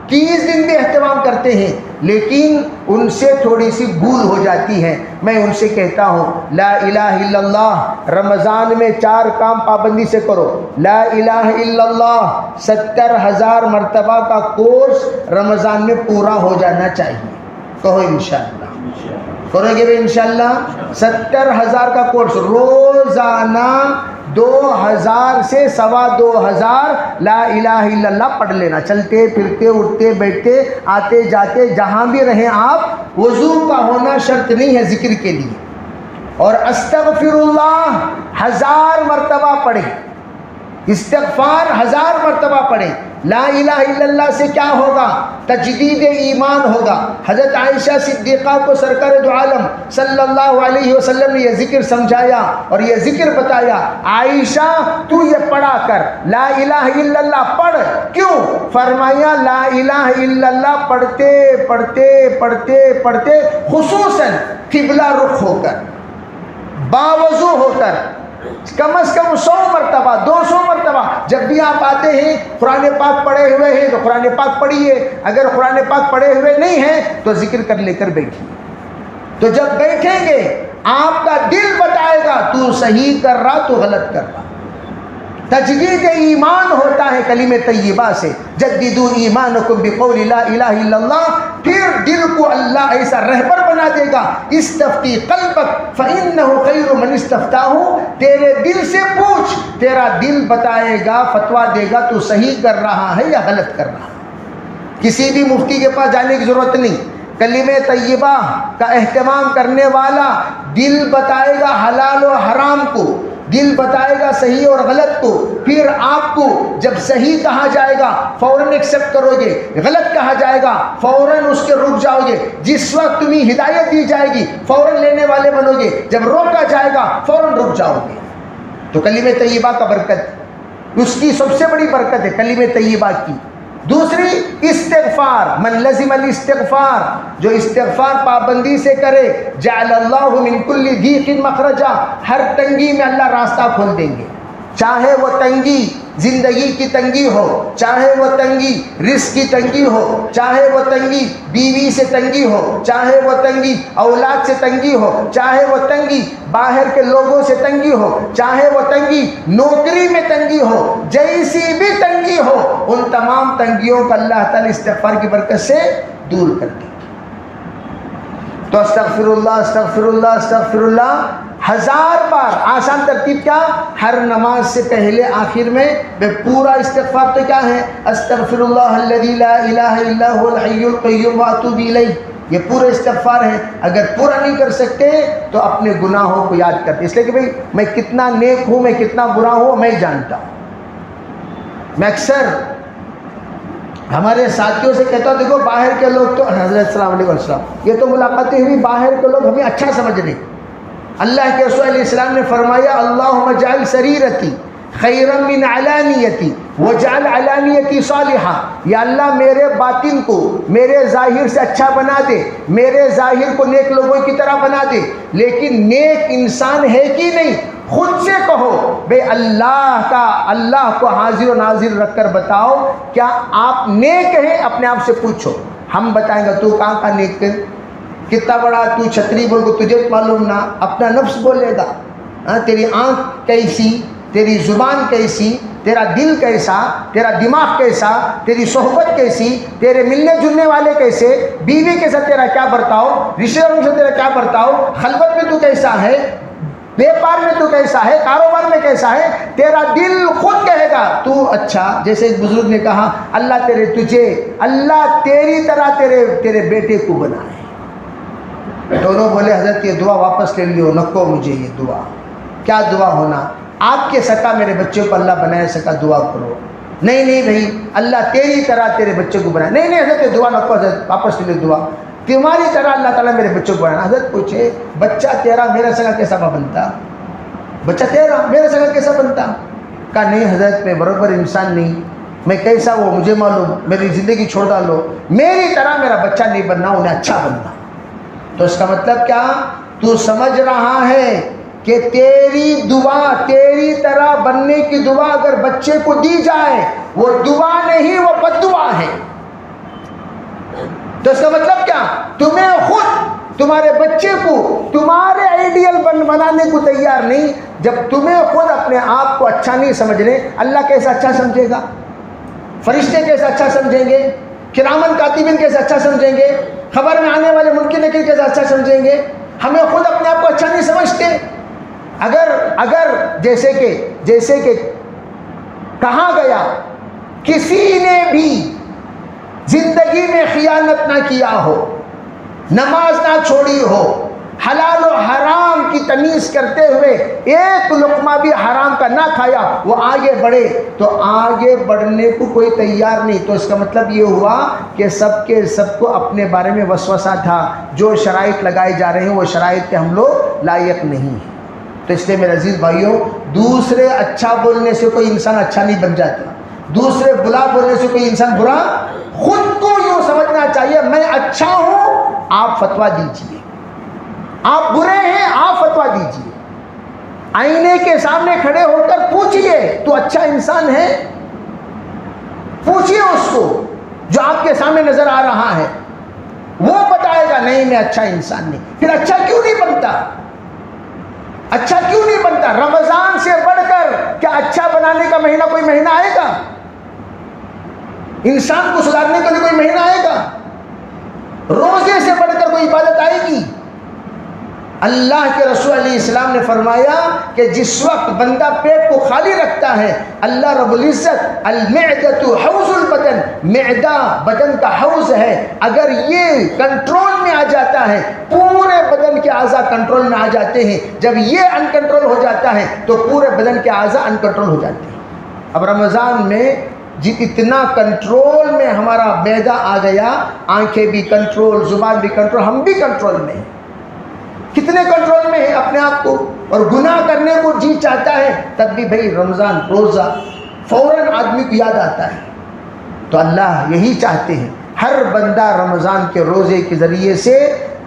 Speaker 1: 30 دن بھی اہتمام کرتے ہیں، لیکن ان سے تھوڑی سی بھول ہو جاتی ہے۔ میں ان سے کہتا ہوں لا الہ الا اللہ رمضان میں 4 کام پابندی سے کرو۔ لا الہ الا اللہ 70,000 مرتبہ کا کورس رمضان میں پورا ہو جانا چاہیے، کہو انشاءاللہ، کرو گے انشاءاللہ؟ 70,000 کا کورس روزانہ 2000 سے 2,2500 لا الہ الا اللہ پڑھ لینا، چلتے پھرتے اٹھتے بیٹھتے آتے جاتے جہاں بھی رہیں آپ۔ وضو کا ہونا شرط نہیں ہے ذکر کے لیے، اور استغفر اللہ 1000 مرتبہ پڑھیں، استغفار 1000 مرتبہ پڑھیں۔ لا الہ الا اللہ سے کیا ہوگا؟ تجدید ایمان ہوگا۔ حضرت عائشہ صدیقہ کو سرکار دو عالم صلی اللہ علیہ وسلم نے یہ ذکر سمجھایا اور یہ ذکر بتایا، عائشہ تو یہ پڑھا کر، لا الہ الا اللہ پڑھ۔ کیوں؟ فرمایا لا الہ الا اللہ پڑھتے پڑھتے پڑھتے پڑھتے خصوصاً قبلہ رخ ہو کر، باوضو ہو کر، کم از کم 100 مرتبہ 200 مرتبہ جب بھی آپ آتے ہیں قرآن پاک پڑھے ہوئے ہیں تو قرآن پاک پڑھیے، اگر قرآن پاک پڑھے ہوئے نہیں ہیں تو ذکر کر لے کر بیٹھیے۔ تو جب بیٹھیں گے آپ کا دل بتائے گا تو صحیح کر رہا تو غلط کر رہا۔ تجدید ایمان ہوتا ہے کلمہ طیبہ سے، جددوا ایمانکم بقول لا الہ الا اللہ، پھر دل کو اللہ ایسا رہبر بنا دے گا۔ استفتی قلبک فإنہ خیر من استفتاہ، تیرے دل سے پوچھ، تیرا دل بتائے گا، فتویٰ دے گا تو صحیح کر رہا ہے یا غلط کر رہا ہے۔ کسی بھی مفتی کے پاس جانے کی ضرورت نہیں، کلمہ طیبہ کا اہتمام کرنے والا دل بتائے گا حلال و حرام کو، دل بتائے گا صحیح اور غلط کو، پھر آپ کو جب صحیح کہا جائے گا فوراً ایکسیپٹ کرو گے، غلط کہا جائے گا فوراً اس کے رک جاؤ گے، جس وقت تمہیں ہدایت دی جائے گی فوراً لینے والے بنو گے، جب روکا جائے گا فوراً رک جاؤ گے۔ تو کلمہ طیبہ کا برکت، اس کی سب سے بڑی برکت ہے کلمہ طیبہ کی۔ دوسری استغفار، من لزم الاستغفار، جو استغفار پابندی سے کرے جعل اللہ من کل ضیق مخرجا، ہر تنگی میں اللہ راستہ کھول دیں گے، چاہے وہ تنگی زندگی کی تنگی ہو، چاہے وہ تنگی رزق کی تنگی ہو، چاہے وہ تنگی بیوی سے تنگی ہو، چاہے وہ تنگی اولاد سے تنگی ہو، چاہے وہ تنگی باہر کے لوگوں سے تنگی ہو، چاہے وہ تنگی نوکری میں تنگی ہو، جیسی بھی تنگی ہو، ان تمام تنگیوں کو اللہ تعالی استغفار کی برکت سے دور کر دے گی۔ تو استغفر اللہ استغفر اللہ استغفر اللہ 1000 بار۔ آسان ترتیب کیا؟ ہر نماز سے پہلے آخر میں پورا استغفار تو کیا ہے؟ استغفر اللہ الذی لا الہ الا هو الحی القیوم واتوب الیہ، یہ پورا استغفار ہے. اگر پورا نہیں کر سکتے تو اپنے گناہوں کو یاد کرتے، اس لیے کہ بھئی میں کتنا نیک ہوں، میں کتنا برا ہوں میں جانتا ہوں. میں اکثر ہمارے ساتھیوں سے کہتا ہوں دیکھو باہر کے لوگ تو حضرت السلام علیہ وسلم یہ تو ملاقاتیں ہوئی، باہر کے لوگ ہمیں اچھا سمجھ رہے. اللہ کے رسول علیہ السلام نے فرمایا اللہم اجعل سریرتی خیرا من علانیتی وجعل علانیتی صالحہ، یا اللہ میرے باطن کو میرے ظاہر سے اچھا بنا دے، میرے ظاہر کو نیک لوگوں کی طرح بنا دے. لیکن نیک انسان ہے کہ نہیں، خود سے کہو بے اللہ کو حاضر و ناظر رکھ کر بتاؤ کیا آپ نیک ہیں. اپنے آپ سے پوچھو، ہم بتائیں گے تو کہاں کا نیک ہے، کتنا بڑا تو چھتری بول کو تجھے معلوم نہ. اپنا نفس بولے گا. تیری آنکھ کیسی، تیری زبان کیسی، تیرا دل کیسا، تیرا دماغ کیسا، تیری صحبت کیسی، تیرے ملنے جلنے والے کیسے، بیوی کے ساتھ تیرا کیا برتاؤ، رشتہ داروں کے ساتھ تیرا کیا برتاؤ، خلوت میں تو کیسا ہے، بیپار میں تو کیسا ہے، کاروبار میں کیسا ہے. تیرا دل خود کہے گا تو اچھا. جیسے ایک بزرگ نے کہا اللہ تیری طرح تیرے بیٹے کو بنائے. دونوں بولے حضرت یہ دعا واپس لے لیو، نکو مجھے یہ دعا. کیا دعا ہونا، آپ کے سکا میرے بچے کو اللہ بنائے سکا دعا کرو. نہیں بھائی اللہ تیری طرح تیرے بچے کو بنائے. نہیں حضرت یہ دعا نکو، حضرت واپس لے لو دعا. تمہاری طرح اللہ تعالیٰ میرے بچوں کو بنانا. حضرت پوچھے بچہ تیرا میرا سگا کیسا بنتا، بچہ تیرا میرا سگا کیسا بنتا. کہا نہیں حضرت میں برابر انسان نہیں، میں کیسا وہ مجھے معلوم، میری زندگی چھوڑ ڈالو، میری طرح میرا بچہ نہیں بننا، انہیں اچھا بننا. تو اس کا مطلب کیا، تو سمجھ رہا ہے کہ تیری دعا، تیری طرح بننے کی دعا اگر بچے کو دی جائے وہ دعا نہیں، وہ بد دعا ہے. تو اس کا مطلب کیا، تمہیں خود تمہارے بچے کو تمہارے آئیڈیل بنانے کو تیار نہیں. جب تمہیں خود اپنے آپ کو اچھا نہیں سمجھنے، اللہ کیسا اچھا سمجھے گا، فرشتے کیسا اچھا سمجھیں گے، کرامن کاتبین کیسا اچھا سمجھیں گے، خبر میں آنے والے ممکن نکل کیسا اچھا سمجھیں گے. ہمیں خود اپنے آپ کو اچھا نہیں سمجھتے. اگر جیسے کہ کہا گیا کسی نے بھی زندگی میں خیانت نہ کیا ہو، نماز نہ چھوڑی ہو، حلال و حرام کی تمیز کرتے ہوئے ایک لقمہ بھی حرام کا نہ کھایا، وہ آگے بڑھے تو آگے بڑھنے کو کوئی تیار نہیں. تو اس کا مطلب یہ ہوا کہ سب کو اپنے بارے میں وسوسہ تھا. جو شرائط لگائے جا رہے ہیں وہ شرائط کے ہم لوگ لائق نہیں ہیں. تو اس لیے میرے عزیز بھائیوں، دوسرے اچھا بولنے سے کوئی انسان اچھا نہیں بن جاتا، دوسرے برا بولنے سے کوئی انسان برا. خود کو یوں سمجھنا چاہیے میں اچھا ہوں، آپ فتویٰ دیجئے. آپ برے ہیں، آپ فتویٰ دیجئے. آئینے کے سامنے کھڑے ہو کر پوچھئے تو اچھا انسان ہے، پوچھئے اس کو جو آپ کے سامنے نظر آ رہا ہے، وہ بتائے گا نہیں میں اچھا انسان نہیں. پھر اچھا کیوں نہیں بنتا، اچھا کیوں نہیں بنتا؟ رمضان سے بڑھ کر کیا اچھا بنانے کا مہینہ کوئی مہینہ آئے گا؟ انسان کو سدھارنے کے لیے کوئی مہینہ آئے گا؟ روزے سے بڑھ کر کوئی عبادت آئے گی؟ اللہ کے رسول علیہ السلام نے فرمایا کہ جس وقت بندہ پیٹ کو خالی رکھتا ہے، اللہ رب العزت المعدۃ حوض البدن، معدہ بدن کا حوض ہے، اگر یہ کنٹرول میں آ جاتا ہے پورے بدن کے اعضاء کنٹرول میں آ جاتے ہیں. جب یہ ان کنٹرول ہو جاتا ہے تو پورے بدن کے اعضاء ان کنٹرول ہو جاتے ہیں. اب رمضان میں اتنا کنٹرول میں ہمارا معدہ آ گیا، آنکھیں بھی کنٹرول، زبان بھی کنٹرول، ہم بھی کنٹرول میں ہیں. کتنے کنٹرول میں ہے اپنے آپ کو، اور گناہ کرنے کو جی چاہتا ہے تب بھی بھئی رمضان روزہ فوراً آدمی کو یاد آتا ہے. تو اللہ یہی چاہتے ہیں ہر بندہ رمضان کے روزے کے ذریعے سے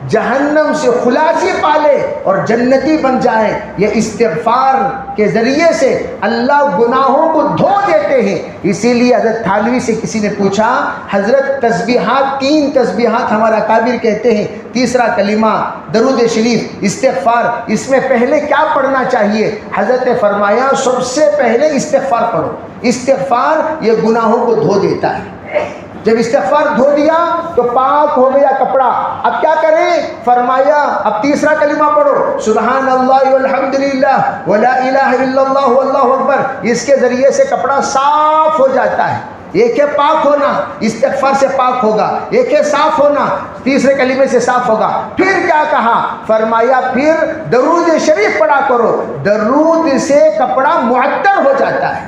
Speaker 1: جہنم سے خلاصی پالے اور جنتی بن جائے. یہ استغفار کے ذریعے سے اللہ گناہوں کو دھو دیتے ہیں. اسی لیے حضرت تھانوی سے کسی نے پوچھا حضرت تسبیحات، 3 تسبیحات ہمارا کابر کہتے ہیں، تیسرا کلمہ درود شریف استغفار، اس میں پہلے کیا پڑھنا چاہیے؟ حضرت نے فرمایا سب سے پہلے استغفار پڑھو. استغفار یہ گناہوں کو دھو دیتا ہے. جب استغفار دھو دیا تو پاک ہو گیا کپڑا. اب کیا کریں؟ فرمایا اب تیسرا کلمہ پڑھو، سبحان اللہ والحمدللہ ولا الہ الا اللہ واللہ اکبر. اس کے ذریعے سے کپڑا صاف ہو جاتا ہے. ایک ہے پاک ہونا، استغفار سے پاک ہوگا. ایک ہے صاف ہونا، تیسرے کلمے سے صاف ہوگا. پھر کیا کہا؟ فرمایا پھر درود شریف پڑھا کرو. درود سے کپڑا معطر ہو جاتا ہے،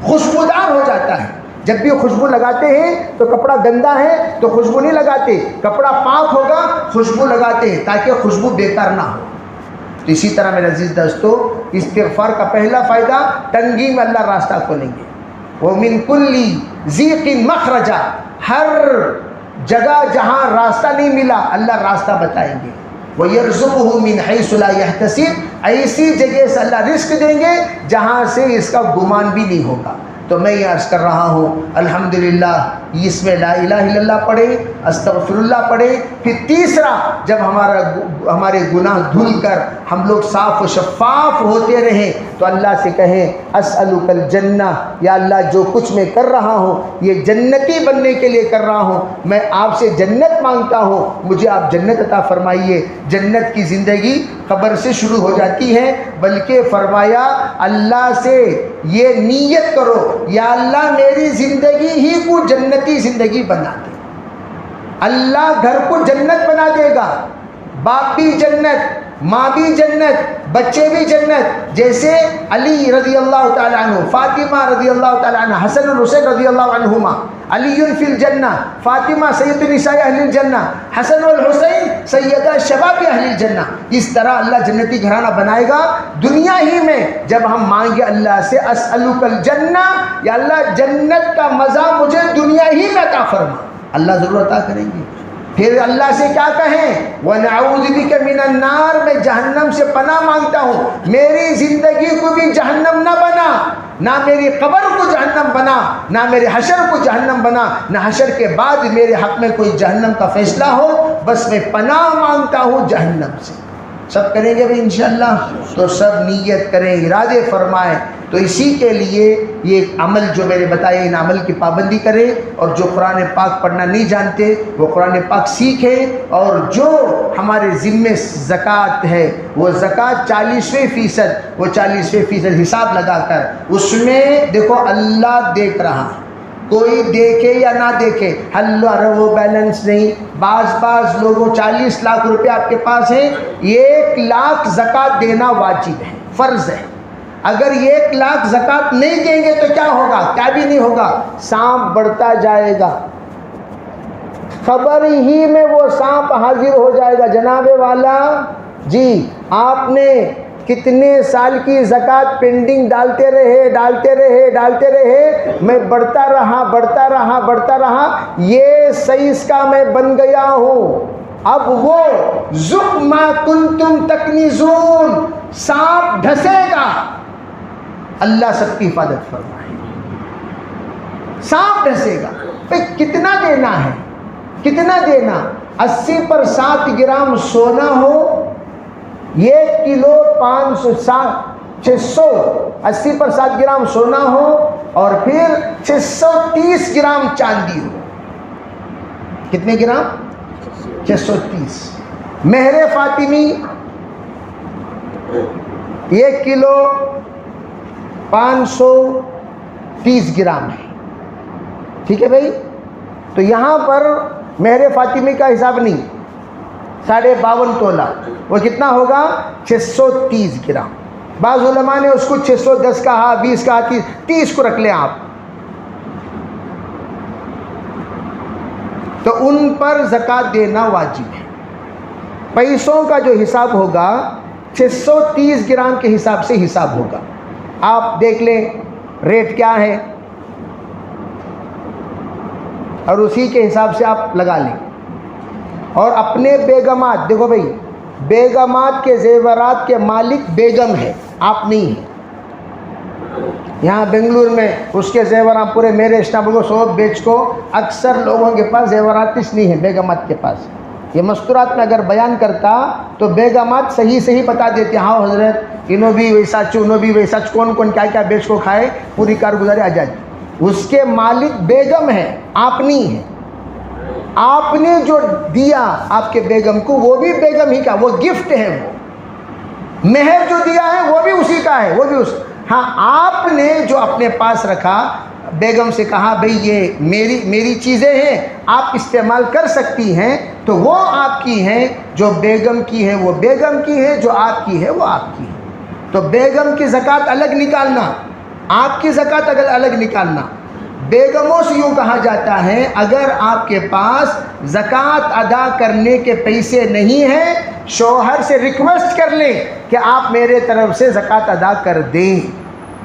Speaker 1: خوشبودار ہو جاتا ہے. جب بھی خوشبو لگاتے ہیں تو کپڑا گندا ہے تو خوشبو نہیں لگاتے، کپڑا پاک ہوگا خوشبو لگاتے ہیں تاکہ خوشبو بیکار نہ ہو. تو اسی طرح میرے عزیز دوستو، استغفار کا پہلا فائدہ، تنگی میں اللہ راستہ کھولیں گے. وَمِن كُلِّ ضِيقٍ مَخْرَجًا، ہر جگہ جہاں راستہ نہیں ملا اللہ راستہ بتائیں گے. وَيَرْزُقُهُ مِنْ حَيْثُ لَا يَحْتَسِبُ، ایسی جگہ سے اللہ رزق دیں گے جہاں سے اس کا گمان بھی نہیں ہوگا. تو میں یہ عرض کر رہا ہوں الحمدللہ اس میں لا الہ الا اللہ پڑھے، استغفر اللہ پڑھے. پھر تیسرا، جب ہمارے گناہ دھل کر ہم لوگ صاف و شفاف ہوتے رہیں تو اللہ سے کہیں اسألک الجنہ، یا اللہ جو کچھ میں کر رہا ہوں یہ جنتی بننے کے لیے کر رہا ہوں، میں آپ سے جنت مانگتا ہوں، مجھے آپ جنت عطا فرمائیے. جنت کی زندگی قبر سے شروع ہو جاتی ہے، بلکہ فرمایا اللہ سے یہ نیت کرو یا اللہ میری زندگی ہی کو جنتی زندگی بنا دے. اللہ گھر کو جنت بنا دے گا، باپ بھی جنت، ماں بھی جنت، بچے بھی جنت. جیسے علی رضی اللہ تعالیٰ عنہ، فاطمہ رضی اللہ تعالیٰ عنہ، حسن و حسین رضی اللہ عنہما، علی فی الجنہ، فاطمہ سید نساء اہل الجنہ، حسن والحسین سیدہ شباب اہل الجنہ. اس طرح اللہ جنتی گھرانہ بنائے گا دنیا ہی میں. جب ہم مانگے اللہ سے اسألک الجنہ، یا اللہ جنت کا مزہ مجھے دنیا ہی میں عطا فرما، اللہ ضرور عطا کریں گے. پھر اللہ سے کیا کہیں؟ وَنَعُوذُ بِكَ مِنَ النَّارِ، میں جہنم سے پناہ مانگتا ہوں، میری زندگی کو بھی جہنم نہ بنا، نہ میری قبر کو جہنم بنا، نہ میرے حشر کو جہنم بنا، نہ حشر کے بعد میرے حق میں کوئی جہنم کا فیصلہ ہو. بس میں پناہ مانگتا ہوں جہنم سے. سب کریں گے بھی انشاءاللہ؟ تو سب نیت کریں، ارادے فرمائیں. تو اسی کے لیے یہ عمل جو میں نے بتایا، ان عمل کی پابندی کریں. اور جو قرآن پاک پڑھنا نہیں جانتے وہ قرآن پاک سیکھیں. اور جو ہمارے ذمے زکوٰۃ ہے وہ زکوٰۃ 40%، وہ 40% حساب لگا کر اس میں دیکھو اللہ دیکھ رہا ہے. کوئی دیکھے یا نہ دیکھے، اللہ وہ بیلنس نہیں. بعض لوگوں 40 لاکھ روپے آپ کے پاس ہیں، 1 لاکھ زکوٰۃ دینا واجب ہے، فرض ہے. اگر 1 لاکھ زکوٰۃ نہیں دیں گے تو کیا ہوگا؟ کیا بھی نہیں ہوگا، سانپ بڑھتا جائے گا. خبر ہی میں وہ سانپ حاضر ہو جائے گا. جناب والا جی، آپ نے کتنے سال کی زکوٰۃ پینڈنگ ڈالتے رہے، میں بڑھتا رہا، یہ 23 کا میں بن گیا ہوں. اب وہ ذُقْ مَا كُنْتُمْ تَكْنِزُونَ، سانپ ڈھسے گا. اللہ سب کی حفاظت فرمائے. سانپ ڈھسے گا. کتنا دینا ہے؟ کتنا دینا؟ 80 پر 7 گرام سونا ہو، 1 کلو 600، 80 پر 7 گرام سونا ہو، اور پھر 630 گرام چاندی ہو. کتنے گرام؟ 630. مہر فاطمی 1 کلو 530 گرام ہے. ٹھیک ہے بھائی؟ تو یہاں پر مہر فاطمی کا حساب نہیں، 52.5 تولہ، وہ کتنا ہوگا؟ 630 گرام. بعض علماء نے اس کو 610 کہا، 20 کہا، 30 کو رکھ لیں آپ. تو ان پر زکوٰۃ دینا واجب ہے. پیسوں کا جو حساب ہوگا 630 گرام کے حساب سے حساب ہوگا. آپ دیکھ لیں ریٹ کیا ہے اور اسی کے حساب سے آپ لگا لیں. اور اپنے بیگمات، دیکھو بھائی، بیگمات کے زیورات کے مالک بیگم ہے، آپ نہیں ہیں. یہاں بنگلور میں اس کے زیورات پورے میرے اسٹاف کو 100 بیچ کو اکثر لوگوں کے پاس زیورات نہیں ہیں بیگمات کے پاس. یہ مستورات میں اگر بیان کرتا تو بیگمات صحیح بتا دیتے، ہاں حضرت انہوں بھی ویسا انہوں بھی ویسا، کون کیا بیچ کو کھائے، پوری کارگزاری آ جاتی. اس کے مالک بیگم ہے، آپ نہیں ہیں. آپ نے جو دیا آپ کے بیگم کو وہ بھی بیگم ہی کا، وہ گفٹ ہے. وہ مہر جو دیا ہے وہ بھی اسی کا ہے، وہ بھی اس. ہاں آپ نے جو اپنے پاس رکھا بیگم سے کہا بھئی یہ میری چیزیں ہیں، آپ استعمال کر سکتی ہیں، تو وہ آپ کی ہیں، جو بیگم کی ہے وہ بیگم کی ہے، جو آپ کی ہے وہ آپ کی ہے۔ تو بیگم کی زکوٰۃ الگ نکالنا، آپ کی زکوٰۃ الگ نکالنا۔ بیگموں سے یوں کہا جاتا ہے اگر آپ کے پاس زکوٰۃ ادا کرنے کے پیسے نہیں ہیں، شوہر سے ریکویسٹ کر لیں کہ آپ میرے طرف سے زکوٰۃ ادا کر دیں،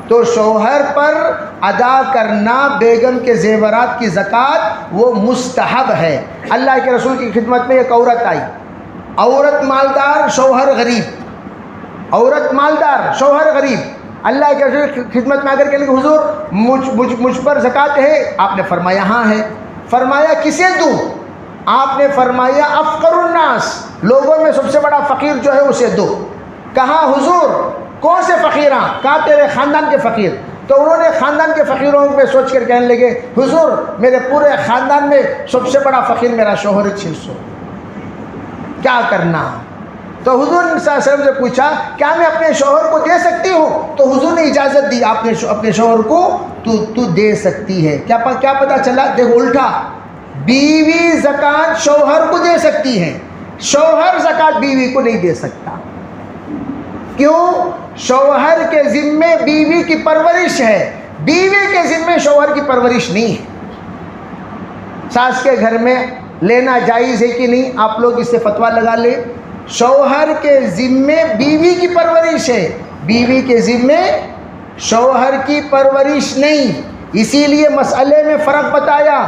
Speaker 1: تو شوہر پر ادا کرنا بیگم کے زیورات کی زکوٰۃ وہ مستحب ہے۔ اللہ کے رسول کی خدمت میں ایک عورت آئی، عورت مالدار شوہر غریب، عورت مالدار شوہر غریب، اللہ کے رسول کی خدمت میں اگر کہنے کہ حضور مجھ پر زکوٰۃ ہے، آپ نے فرمایا ہاں ہے۔ فرمایا کسے دوں؟ آپ نے فرمایا افقر الناس، لوگوں میں سب سے بڑا فقیر جو ہے اسے دو۔ کہا حضور کون سے فقیراں؟ کہا تیرے خاندان کے فقیر۔ تو انہوں نے خاندان کے فقیروں میں سوچ کر کہنے لگے حضور میرے پورے خاندان میں سب سے بڑا فقیر میرا شوہر 600، کیا کرنا؟ تو حضور نے صلی اللہ علیہ وسلم سے پوچھا کیا میں اپنے شوہر کو دے سکتی ہوں؟ تو حضور نے اجازت دی، آپ نے اپنے شوہر کو تو دے سکتی ہے۔ کیا پتہ چلا؟ دیکھو الٹا، بیوی زکوٰۃ شوہر کو دے سکتی ہے، شوہر زکوٰۃ بیوی کو نہیں دے سکتا۔ کیوں؟ شوہر کے ذمے بیوی کی پرورش ہے، بیوی کے ذمے شوہر کی پرورش نہیں ہے۔ ساس کے گھر میں لینا جائز ہے کہ نہیں؟ آپ لوگ اس سے فتویٰ لگا لیں۔ شوہر کے ذمے بیوی کی پرورش ہے، بیوی کے ذمے شوہر کی پرورش نہیں۔ اسی لیے مسئلے میں فرق بتایا،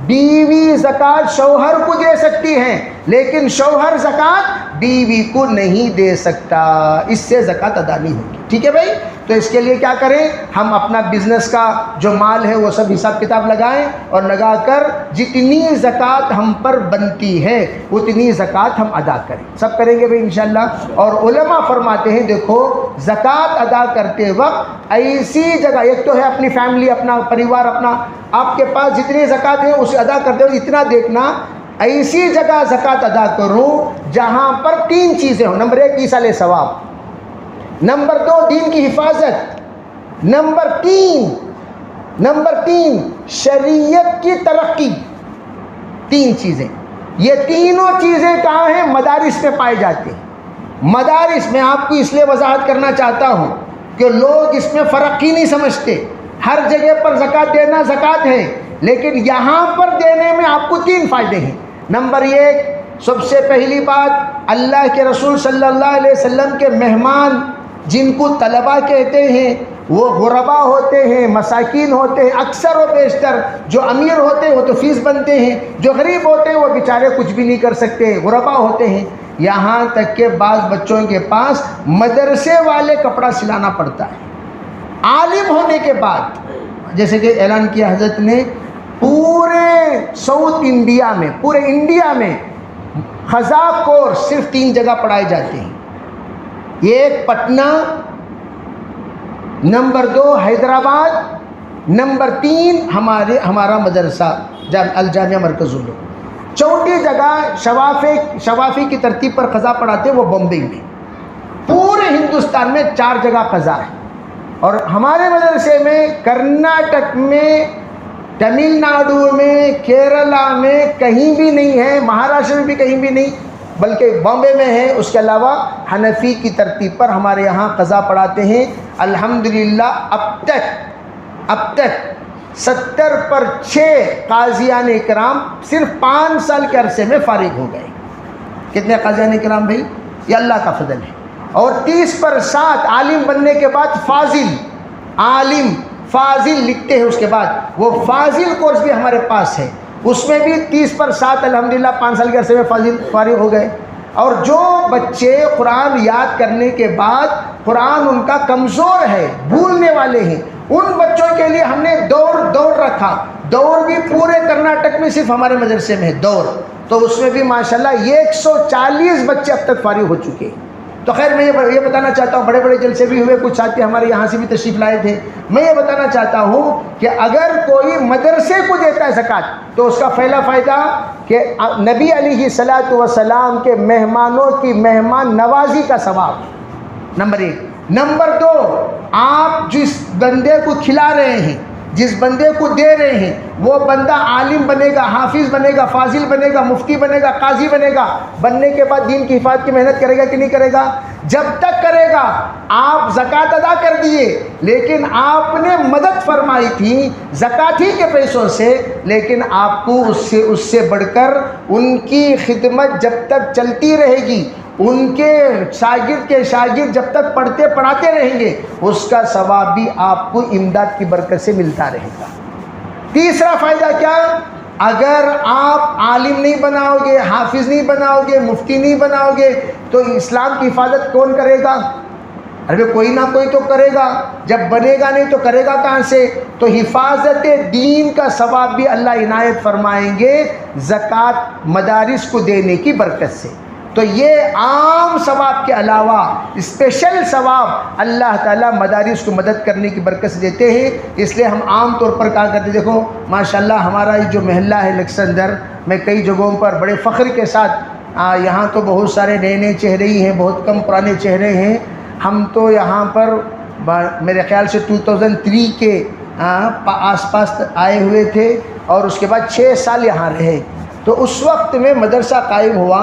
Speaker 1: بیوی زکوٰۃ شوہر کو دے سکتی ہیں لیکن شوہر زکوٰۃ بیوی کو نہیں دے سکتا، اس سے زکوٰۃ ادا نہیں ہوگی۔ ٹھیک ہے بھائی؟ تو اس کے لیے کیا کریں؟ ہم اپنا بزنس کا جو مال ہے وہ سب حساب کتاب لگائیں اور لگا کر جتنی زکوٰۃ ہم پر بنتی ہے اتنی زکوٰۃ ہم ادا کریں، سب کریں گے بھائی انشاءاللہ۔ اور علماء فرماتے ہیں دیکھو زکوٰۃ ادا کرتے وقت ایسی جگہ، ایک تو ہے اپنی فیملی، اپنا پریوار، اپنا آپ کے پاس جتنی زکوٰۃ ہے اسے ادا کرتے ہوئے اتنا دیکھنا ایسی جگہ زکوٰۃ ادا کروں جہاں پر 3 چیزیں ہوں۔ نمبر 1 ایصال ثواب، نمبر 2 دین کی حفاظت، نمبر 3 شریعت کی ترقی۔ 3 چیزیں، یہ تینوں چیزیں کہاں ہیں؟ مدارس میں پائے جاتے ہیں۔ مدارس میں آپ کو اس لیے وضاحت کرنا چاہتا ہوں کہ لوگ اس میں فرق ہی نہیں سمجھتے، ہر جگہ پر زکوٰۃ دینا زکوٰۃ ہے، لیکن یہاں پر دینے میں آپ کو 3 فائدے ہیں۔ نمبر 1، سب سے پہلی بات، اللہ کے رسول صلی اللہ علیہ وسلم کے مہمان جن کو طلبہ کہتے ہیں، وہ غربا ہوتے ہیں، مساکین ہوتے ہیں، اکثر و بیشتر جو امیر ہوتے ہیں وہ تو فیس بنتے ہیں، جو غریب ہوتے ہیں وہ بیچارے کچھ بھی نہیں کر سکتے، غربا ہوتے ہیں۔ یہاں تک کہ بعض بچوں کے پاس مدرسے والے کپڑا سلانا پڑتا ہے عالم ہونے کے بعد، جیسے کہ اعلان کیا حضرت نے، پورے ساؤتھ انڈیا میں، پورے انڈیا میں خزاں کورس صرف 3 جگہ پڑھائے جاتے ہیں، ایک پٹنہ، نمبر 2 حیدرآباد، نمبر 3 ہمارا مدرسہ الجامعہ مرکز العلوم۔ چوتھی جگہ شوافی کی ترتیب پر قضا پڑھاتے وہ بمبئی میں۔ پورے ہندوستان میں 4 جگہ قضا ہے، اور ہمارے مدرسے میں کرناٹک میں، تمل ناڈو میں، کیرلا میں کہیں بھی نہیں ہے، مہاراشٹر میں بھی کہیں بھی نہیں، بلکہ بامبے میں ہے۔ اس کے علاوہ حنفی کی ترتیب پر ہمارے یہاں قضا پڑھاتے ہیں۔ الحمدللہ اب تک 70 پر 6 قاضیان کرام صرف 5 سال کے عرصے میں فارغ ہو گئے۔ کتنے قاضیان کرام بھائی؟ یہ اللہ کا فضل ہے۔ اور 30 پر 7 عالم بننے کے بعد فاضل لکھتے ہیں، اس کے بعد وہ فاضل کورس بھی ہمارے پاس ہے، اس میں بھی 30 پر 7 الحمدللہ 5 سال کے عرصے میں فارغ ہو گئے۔ اور جو بچے قرآن یاد کرنے کے بعد قرآن ان کا کمزور ہے، بھولنے والے ہیں، ان بچوں کے لیے ہم نے دور رکھا۔ دور بھی پورے کرناٹک میں صرف ہمارے مدرسے میں ہے دور، تو اس میں بھی ماشاءاللہ 140 بچے اب تک فارغ ہو چکے ہیں۔ تو خیر میں یہ بتانا چاہتا ہوں، بڑے بڑے جلسے بھی ہوئے، کچھ ساتھی ہمارے یہاں سے بھی تشریف لائے تھے۔ میں یہ بتانا چاہتا ہوں کہ اگر کوئی مدرسے کو دیتا ہے زکوٰۃ تو اس کا پہلا فائدہ کہ نبی علیہ الصلاۃ والسلام کے مہمانوں کی مہمان نوازی کا ثواب، نمبر 1۔ نمبر 2، آپ جس بندے کو کھلا رہے ہیں، جس بندے کو دے رہے ہیں وہ بندہ عالم بنے گا، حافظ بنے گا، فاضل بنے گا، مفتی بنے گا، قاضی بنے گا، بننے کے بعد دین کی حفاظت کی محنت کرے گا کہ نہیں کرے گا؟ جب تک کرے گا آپ زکوٰۃ ادا کر دیے، لیکن آپ نے مدد فرمائی تھی زکوٰۃ ہی کے پیسوں سے، لیکن آپ کو اس سے بڑھ کر ان کی خدمت جب تک چلتی رہے گی، ان کے شاگرد جب تک پڑھتے پڑھاتے رہیں گے، اس کا ثواب بھی آپ کو امداد کی برکت سے ملتا رہے گا۔ تیسرا فائدہ کیا؟ اگر آپ عالم نہیں بناؤ گے، حافظ نہیں بناؤ گے، مفتی نہیں بناؤ گے، تو اسلام کی حفاظت کون کرے گا؟ ارے کوئی نہ کوئی تو کرے گا، جب بنے گا نہیں تو کرے گا کہاں سے؟ تو حفاظت دین کا ثواب بھی اللہ عنایت فرمائیں گے زکوٰۃ مدارس کو دینے کی برکت سے۔ تو یہ عام ثواب کے علاوہ اسپیشل ثواب اللہ تعالیٰ مدارس کو مدد کرنے کی برکت سے دیتے ہیں، اس لیے ہم عام طور پر کہا کرتے، دیکھو ماشاءاللہ ہمارا جو محلہ ہے الیکسندر میں کئی جگہوں پر بڑے فخر کے ساتھ یہاں تو بہت سارے نئے نئے چہرے ہی ہیں، بہت کم پرانے چہرے ہیں۔ ہم تو یہاں پر میرے خیال سے 2003 کے آس پاس آئے ہوئے تھے اور اس کے بعد 6 سال یہاں رہے۔ تو اس وقت میں مدرسہ قائم ہوا،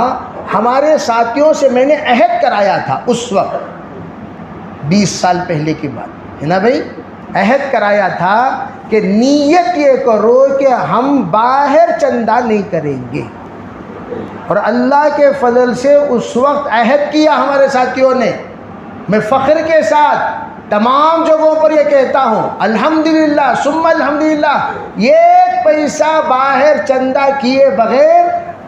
Speaker 1: ہمارے ساتھیوں سے میں نے عہد کرایا تھا، اس وقت 20 سال پہلے کی بات ہے نا بھائی، عہد کرایا تھا کہ نیت یہ کرو کہ ہم باہر چندہ نہیں کریں گے، اور اللہ کے فضل سے اس وقت عہد کیا ہمارے ساتھیوں نے۔ میں فخر کے ساتھ تمام جگہوں پر یہ کہتا ہوں الحمدللہ ثم الحمدللہ، ایک پیسہ باہر چندہ کیے بغیر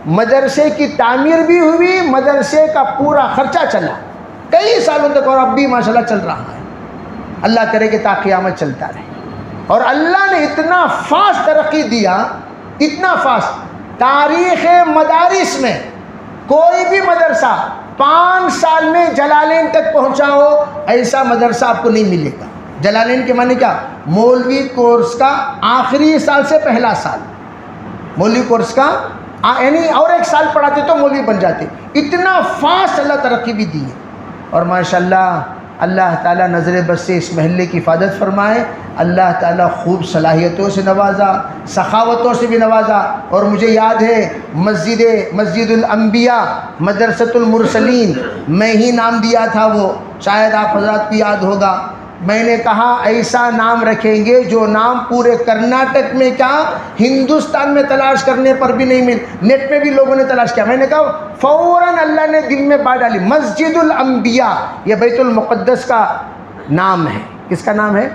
Speaker 1: مدرسے کی تعمیر بھی ہوئی، مدرسے کا پورا خرچہ چلا کئی سالوں تک، اور اب بھی ماشاءاللہ چل رہا ہے۔ اللہ کرے کہ تا قیامت چلتا رہے۔ اور اللہ نے اتنا فاسٹ ترقی دیا، اتنا فاسٹ، تاریخ مدارس میں کوئی بھی مدرسہ 5 سال میں جلالین تک پہنچا ہو ایسا مدرسہ آپ کو نہیں ملے گا۔ جلالین کے معنی کیا؟ مولوی کورس کا آخری سال سے پہلا سال، مولوی کورس کا یعنی اور 1 سال پڑھاتے تو مولوی بن جاتے، اتنا فاسٹ اللہ ترقی بھی دی ہے۔ اور ماشاءاللہ اللہ تعالیٰ نظر بس سے اس محلے کی حفاظت فرمائے، اللہ تعالیٰ خوب صلاحیتوں سے نوازا، سخاوتوں سے بھی نوازا۔ اور مجھے یاد ہے مسجد الانبیاء مدرسۃ المرسلین میں ہی نام دیا تھا، وہ شاید آپ حضرات کو یاد ہوگا۔ میں نے کہا ایسا نام رکھیں گے جو نام پورے کرناٹک میں کیا ہندوستان میں تلاش کرنے پر بھی نہیں نیٹ میں بھی لوگوں نے تلاش کیا۔ میں نے کہا فوراً اللہ نے دل میں بات ڈالی، مسجد الانبیاء، یہ بیت المقدس کا نام ہے۔ کس کا نام ہے؟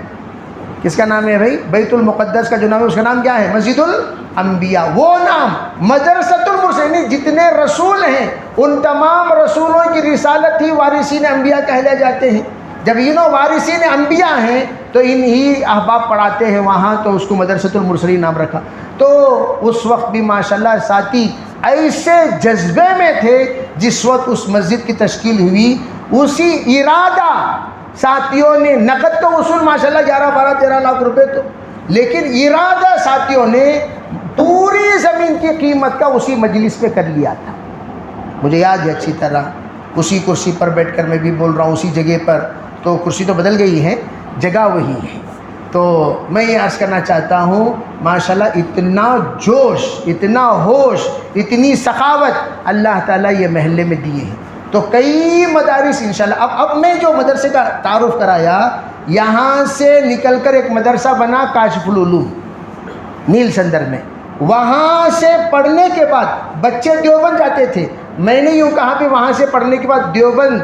Speaker 1: کس کا نام ہے بھائی؟ بیت المقدس کا جو نام ہے اس کا نام کیا ہے؟ مسجد الانبیاء۔ وہ نام مدرسۃ المرسلین، جتنے رسول ہیں ان تمام رسولوں کی رسالت ہی وارثین انبیاء کہلائے جاتے ہیں۔ جب انہوں وارثین انبیاء ہیں تو انہی احباب پڑھاتے ہیں وہاں، تو اس کو مدرسۃ المرسلین نام رکھا۔ تو اس وقت بھی ماشاءاللہ ساتھی ایسے جذبے میں تھے، جس وقت اس مسجد کی تشکیل ہوئی اسی ارادہ ساتھیوں نے، نقد تو وصول ماشاءاللہ 11 12 13 لاکھ روپے تو، لیکن ارادہ ساتھیوں نے پوری زمین کی قیمت کا اسی مجلس میں کر لیا تھا۔ مجھے یاد ہے اچھی طرح، اسی کرسی پر بیٹھ کر میں بھی بول رہا ہوں، اسی جگہ پر، تو کرسی تو بدل گئی ہے، جگہ وہی ہے۔ تو میں یہ عرض کرنا چاہتا ہوں ماشاءاللہ اتنا جوش، اتنا ہوش، اتنی سخاوت اللہ تعالیٰ یہ محلے میں دیے ہیں۔ تو کئی مدارس انشاءاللہ، اب میں جو مدرسے کا تعارف کرایا، یہاں سے نکل کر ایک مدرسہ بنا کاشف العلوم نیل سندر میں، وہاں سے پڑھنے کے بعد بچے دیوبند جاتے تھے۔ میں نے یوں کہا کہ وہاں سے پڑھنے کے بعد دیوبند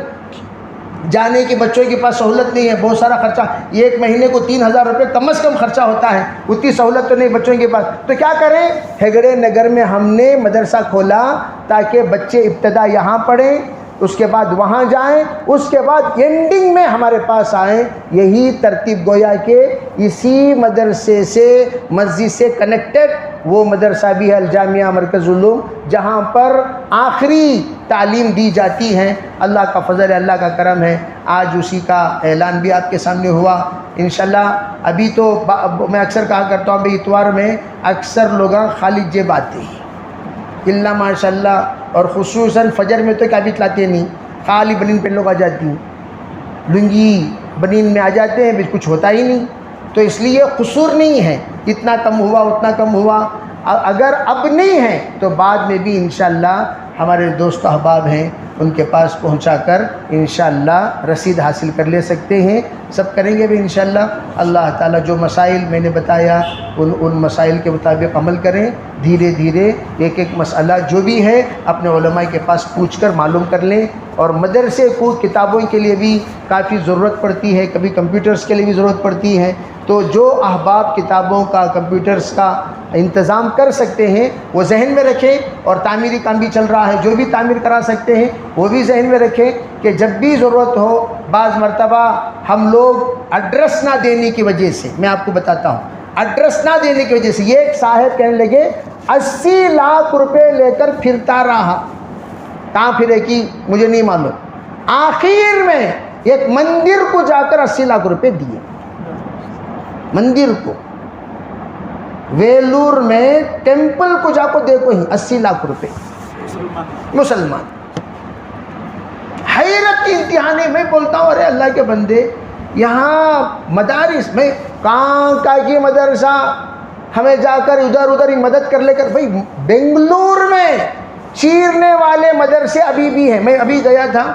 Speaker 1: جانے کی بچوں کے پاس سہولت نہیں ہے، بہت سارا خرچہ، 1 مہینے کو 3000 روپے کم از کم خرچہ ہوتا ہے، اتنی سہولت تو نہیں بچوں کے پاس۔ تو کیا کریں، ہیگڑے نگر میں ہم نے مدرسہ کھولا تاکہ بچے ابتدا یہاں پڑھیں، اس کے بعد وہاں جائیں، اس کے بعد اینڈنگ میں ہمارے پاس آئیں۔ یہی ترتیب گویا کہ اسی مدرسے سے، مسجد سے کنیکٹڈ وہ مدرسہ بھی ہے الجامعہ مرکز علوم، جہاں پر آخری تعلیم دی جاتی ہے۔ اللہ کا فضل ہے، اللہ کا کرم ہے، آج اسی کا اعلان بھی آپ کے سامنے ہوا انشاءاللہ۔ ابھی تو میں اکثر کہا کرتا ہوں بھئی اتوار میں اکثر لوگ خالی جیب آتے ہیں اللہ ماشاءاللہ، اور خصوصاً فجر میں تو کیا بھی لاتے نہیں، خالی بنین پہن لوگ آ جاتی ہیں، لنگی بنین میں آ جاتے ہیں، کچھ ہوتا ہی نہیں۔ تو اس لیے قصور نہیں ہے، اتنا کم ہوا اتنا کم ہوا، اگر اب نہیں ہے تو بعد میں بھی انشاءاللہ ہمارے دوست احباب ہیں ان کے پاس پہنچا کر انشاءاللہ رسید حاصل کر لے سکتے ہیں، سب کریں گے بھی انشاءاللہ۔ اللہ تعالیٰ جو مسائل میں نے بتایا ان مسائل کے مطابق عمل کریں، دھیرے دھیرے ایک ایک مسئلہ جو بھی ہے اپنے علماء کے پاس پوچھ کر معلوم کر لیں، اور مدرسے کو کتابوں کے لیے بھی کافی ضرورت پڑتی ہے، کبھی کمپیوٹرز کے لیے بھی ضرورت پڑتی ہے، تو جو احباب کتابوں کا کمپیوٹرز کا انتظام کر سکتے ہیں وہ ذہن میں رکھیں، اور تعمیری کام بھی چل رہا ہے، جو بھی تعمیر کرا سکتے ہیں وہ بھی ذہن میں رکھیں کہ جب بھی ضرورت ہو، بعض مرتبہ ہم لوگ ایڈریس نہ دینے کی وجہ سے، میں آپ کو بتاتا ہوں، ایڈریس نہ دینے کی وجہ سے یہ ایک صاحب کہنے لگے 80 لاکھ روپے لے کر پھرتا رہا، کہاں پھرے کی مجھے نہیں معلوم، آخر میں ایک مندر کو جا کر 80 لاکھ روپے دیے، مندر کو، ویلور میں ٹیمپل کو جا کر دیکھو ہی 80 لاکھ روپے، مسلمان۔ حیرت کی انتہا نہیں، میں بولتا ہوں ارے اللہ کے بندے، یہاں مدارس میں کہاں کا یہ مدرسہ ہمیں جا کر ادھر ہی مدد کر لے کر، بھائی بنگلور میں چیرنے والے مدرسے ابھی بھی ہیں، میں ابھی گیا تھا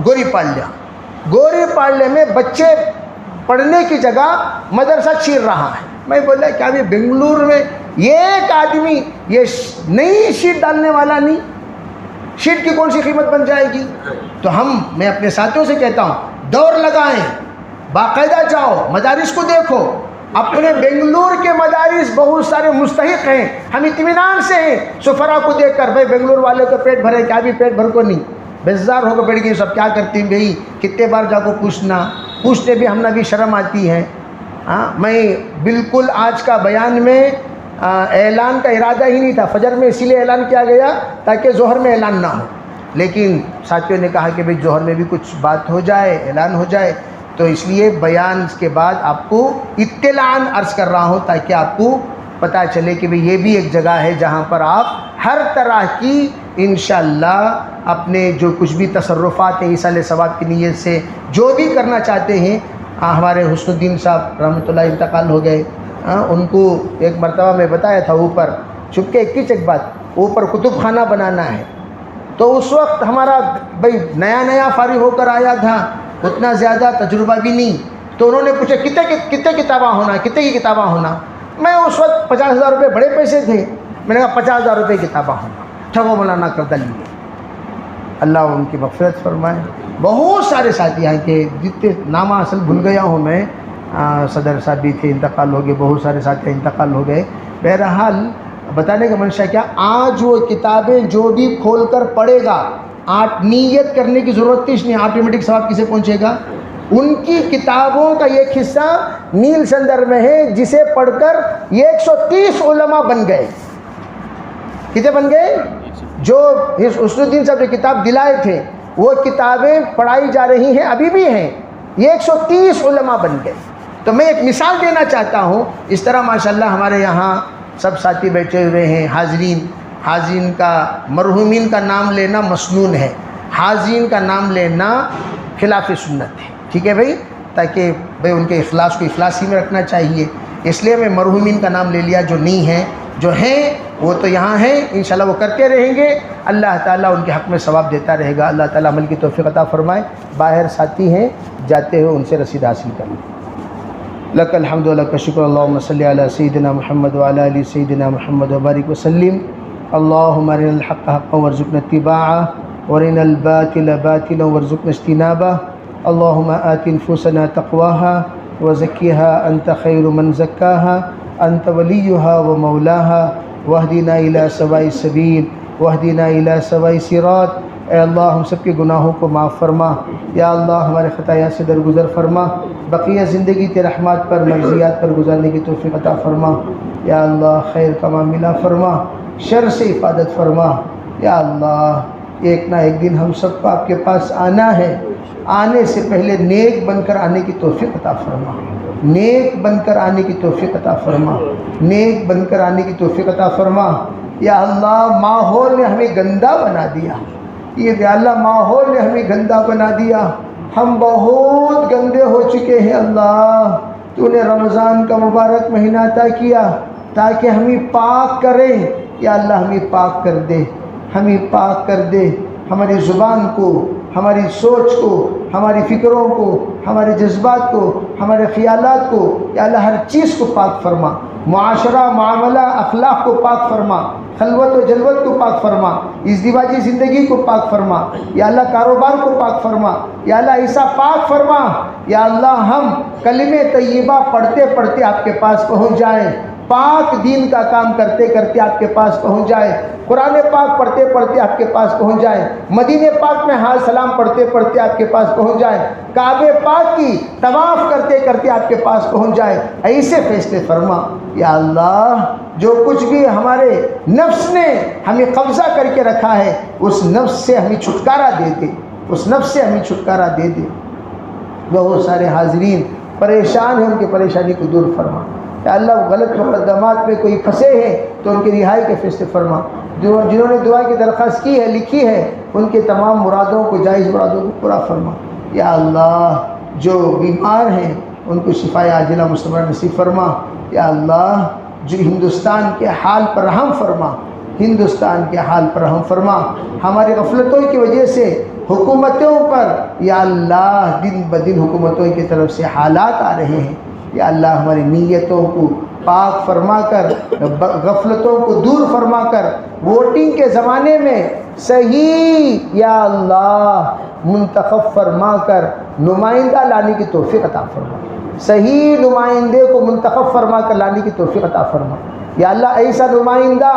Speaker 1: گوری پالیہ میں بچے پڑھنے کی جگہ مدرسہ چیر رہا ہے، میں بولا کیا بھی بنگلور میں یہ ایک آدمی یہ نئی شیٹ ڈالنے والا نہیں، شیٹ کی کون سی قیمت بن جائے گی؟ تو میں اپنے ساتھیوں سے کہتا ہوں دوڑ لگائیں، باقاعدہ جاؤ مدارس کو دیکھو، اپنے بنگلور کے مدارس بہت سارے مستحق ہیں، ہم اطمینان سے ہیں سفرا کو دیکھ کر، بھائی بنگلور والے کو پیٹ بھرے، کیا بھی پیٹ بھر کو نہیں، بیزار ہو کر بیٹھ گئی سب، کیا کرتی ہیں بھائی، کتنے بار جا کو پوچھتے بھی ہم نہ بھی شرم آتی ہے۔ میں بالکل آج کا بیان میں اعلان کا ارادہ ہی نہیں تھا، فجر میں اسی لیے اعلان کیا گیا تاکہ ظہر میں اعلان نہ ہو، لیکن ساتھیوں نے کہا کہ بھائی ظہر میں بھی کچھ بات ہو جائے، اعلان ہو جائے، تو اس لیے بیان کے بعد آپ کو اطلاعاً عرض کر رہا ہوں تاکہ آپ کو پتہ چلے کہ بھئی یہ بھی ایک جگہ ہے جہاں پر آپ ہر طرح کی انشاءاللہ اپنے جو کچھ بھی تصرفات ہیں ایصال ثواب کی نیت سے جو بھی کرنا چاہتے ہیں۔ ہمارے حسن الدین صاحب رحمۃ اللہ انتقال ہو گئے، ان کو ایک مرتبہ میں بتایا تھا اوپر چھپ کے ایک بات، اوپر کتب خانہ بنانا ہے، تو اس وقت ہمارا بھائی نیا فارغ ہو کر آیا تھا، اتنا زیادہ تجربہ بھی نہیں، تو انہوں نے پوچھا کتنے کتاباں ہونا، کتنے کی کتاباں ہونا، میں اس وقت 50,000 روپے بڑے پیسے تھے، میں نے کہا 50,000 روپے کتاباں ہونا، ٹھگو مولانا کر لیے، اللہ ان کی مغفرت فرمائے۔ بہت سارے ساتھی ہیں کہ جتنے نام اصل بھول گیا ہوں میں، صدر صاحب بھی تھے انتقال ہو گئے، بہت سارے ساتھی انتقال ہو گئے، بہرحال بتانے کا منشا کیا، آج وہ کتابیں جو بھی کھول کر پڑھے گا، نیت کرنے کی ضرورت نہیں، آٹومیٹک ثواب کسے پہنچے گا؟ ان کی کتابوں کا ایک حصہ نیل سندر میں ہے جسے پڑھ کر یہ 130 علماء بن گئے۔ کتنے بن گئے؟ جو حسن الدین صاحب جو کتاب دلائے تھے وہ کتابیں پڑھائی جا رہی ہیں، ابھی بھی ہیں، یہ 130 علماء بن گئے۔ تو میں ایک مثال دینا چاہتا ہوں، اس طرح ماشاءاللہ ہمارے یہاں سب ساتھی بیٹھے ہوئے ہیں، حاضرین کا، مرحومین کا نام لینا مسنون ہے، حاضرین کا نام لینا خلاف سنت ہے، ٹھیک ہے بھائی، تاکہ بھائی ان کے اخلاص کو اخلاصی میں رکھنا چاہیے، اس لیے میں مرحومین کا نام لے لیا، جو نہیں ہیں، جو ہیں وہ تو یہاں ہیں، انشاءاللہ وہ کرتے رہیں گے، اللہ تعالیٰ ان کے حق میں ثواب دیتا رہے گا، اللہ تعالیٰ عمل کی توفیق عطا فرمائے۔ باہر ساتھی ہیں جاتے ہوئے ان سے رسید حاصل کریں۔ لک الحمد ولک الشکر، اللہم صلی علی سیدنا محمد وعلی آل سیدنا محمد وبارک وسلم، اللہم ارنا الحق حقا وارزقنا اتباعہ وارنا الباطل باطلا وارزقنا اجتنابہ، اللہم آت نفوسنا تقواہا وزکیہا انت خیر من زکاہا انت ولیہا ومولاہا واہدنا الی سواء السبیل واہدنا الی سواء الصراط۔ اے اللہ ہم سب کے گناہوں کو معاف فرما، یا اللہ ہمارے خطایا سے درگزر فرما، بقیہ زندگی تیرے رحمات پر مرضیات پر گزارنے کی توفیق عطا فرما، یا اللہ خیر کا معاملہ فرما، شر سے حفاظت فرما، یا اللہ ایک نہ ایک دن ہم سب کو آپ کے پاس آنا ہے، آنے سے پہلے نیک بن کر آنے کی توفیق عطا فرما، نیک بن کر آنے کی توفیق عطا فرما، نیک بن کر آنے کی توفیق عطا فرما۔ یا اللہ ماحول نے ہمیں گندا بنا دیا، یا اللہ ماحول نے ہمیں گندا بنا دیا، ہم بہت گندے ہو چکے ہیں اللہ، تو نے رمضان کا مبارک مہینہ عطا کیا تاکہ ہمیں پاک کریں. یا اللہ ہمیں پاک کر دے، ہمیں پاک کر دے، ہماری زبان کو، ہماری سوچ کو، ہماری فکروں کو، ہمارے جذبات کو، ہمارے خیالات کو. یا اللہ ہر چیز کو پاک فرما، معاشرہ، معاملہ، اخلاق کو پاک فرما، خلوت و جلوت کو پاک فرما، ازدواجی زندگی کو پاک فرما. یا اللہ کاروبار کو پاک فرما. یا اللہ ایسا پاک فرما یا اللہ ہم کلمہ طیبہ پڑھتے پڑھتے آپ کے پاس پہنچ جائیں، پاک دین کا کام کرتے کرتے آپ کے پاس پہنچ جائیں، قرآن پاک پڑھتے پڑھتے آپ کے پاس پہنچ جائیں، مدینہ پاک میں حال سلام پڑھتے پڑھتے آپ کے پاس پہنچ جائیں، کعبہ پاک کی طواف کرتے کرتے آپ کے پاس پہنچ جائیں. ایسے فیصلے فرما یا اللہ. جو کچھ بھی ہمارے نفس نے ہمیں قبضہ کر کے رکھا ہے اس نفس سے ہمیں چھٹکارا دے دے، اس نفس سے ہمیں چھٹکارا دے دے. بہت سارے حاضرین پریشان ہیں، ان کی پریشانی کو دور فرما. یا اللہ غلط مقدمات میں کوئی پھنسے ہیں تو ان کی رہائی کے فیصلے فرما. جنہوں نے دعا کی درخواست کی ہے، لکھی ہے، ان کے تمام مرادوں کو، جائز مرادوں کو پورا فرما. یا اللہ جو بیمار ہیں ان کو شفائے عاجلہ مستمر نصیب فرما. یا اللہ جو ہندوستان کے حال پر رحم فرما، ہندوستان کے حال پر رحم فرما. ہماری غفلتوں کی وجہ سے حکومتوں پر یا اللہ دن بدن حکومتوں کی طرف سے حالات آ رہے ہیں. یا اللہ ہماری نیتوں کو پاک فرما کر، غفلتوں کو دور فرما کر، ووٹنگ کے زمانے میں صحیح یا اللہ منتخب فرما کر نمائندہ لانے کی توفیق عطا فرما. صحیح نمائندے کو منتخب فرما کر لانے کی توفیق عطا فرما. یا اللہ ایسا نمائندہ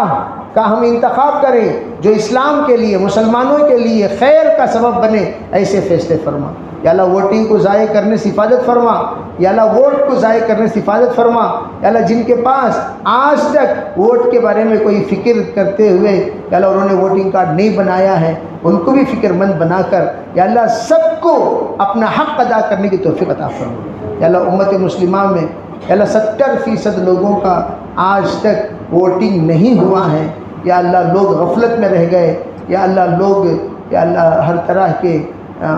Speaker 1: کا ہم انتخاب کریں جو اسلام کے لیے، مسلمانوں کے لیے خیر کا سبب بنے، ایسے فیصلے فرما. یا اللہ ووٹنگ کو ضائع کرنے سے حفاظت فرما. یا اللہ ووٹ کو ضائع کرنے سے حفاظت فرما. یا اللہ جن کے پاس آج تک ووٹ کے بارے میں کوئی فکر کرتے ہوئے یا اللہ انہوں نے ووٹنگ کارڈ نہیں بنایا ہے، ان کو بھی فکر مند بنا کر یا اللہ سب کو اپنا حق ادا کرنے کی توفیق عطا فرما. یا اللہ امت مسلمہ میں یا اللہ 70% لوگوں کا آج تک ووٹنگ نہیں ہوا ہے. یا اللہ لوگ غفلت میں رہ گئے. یا اللہ لوگ یا اللہ ہر طرح کے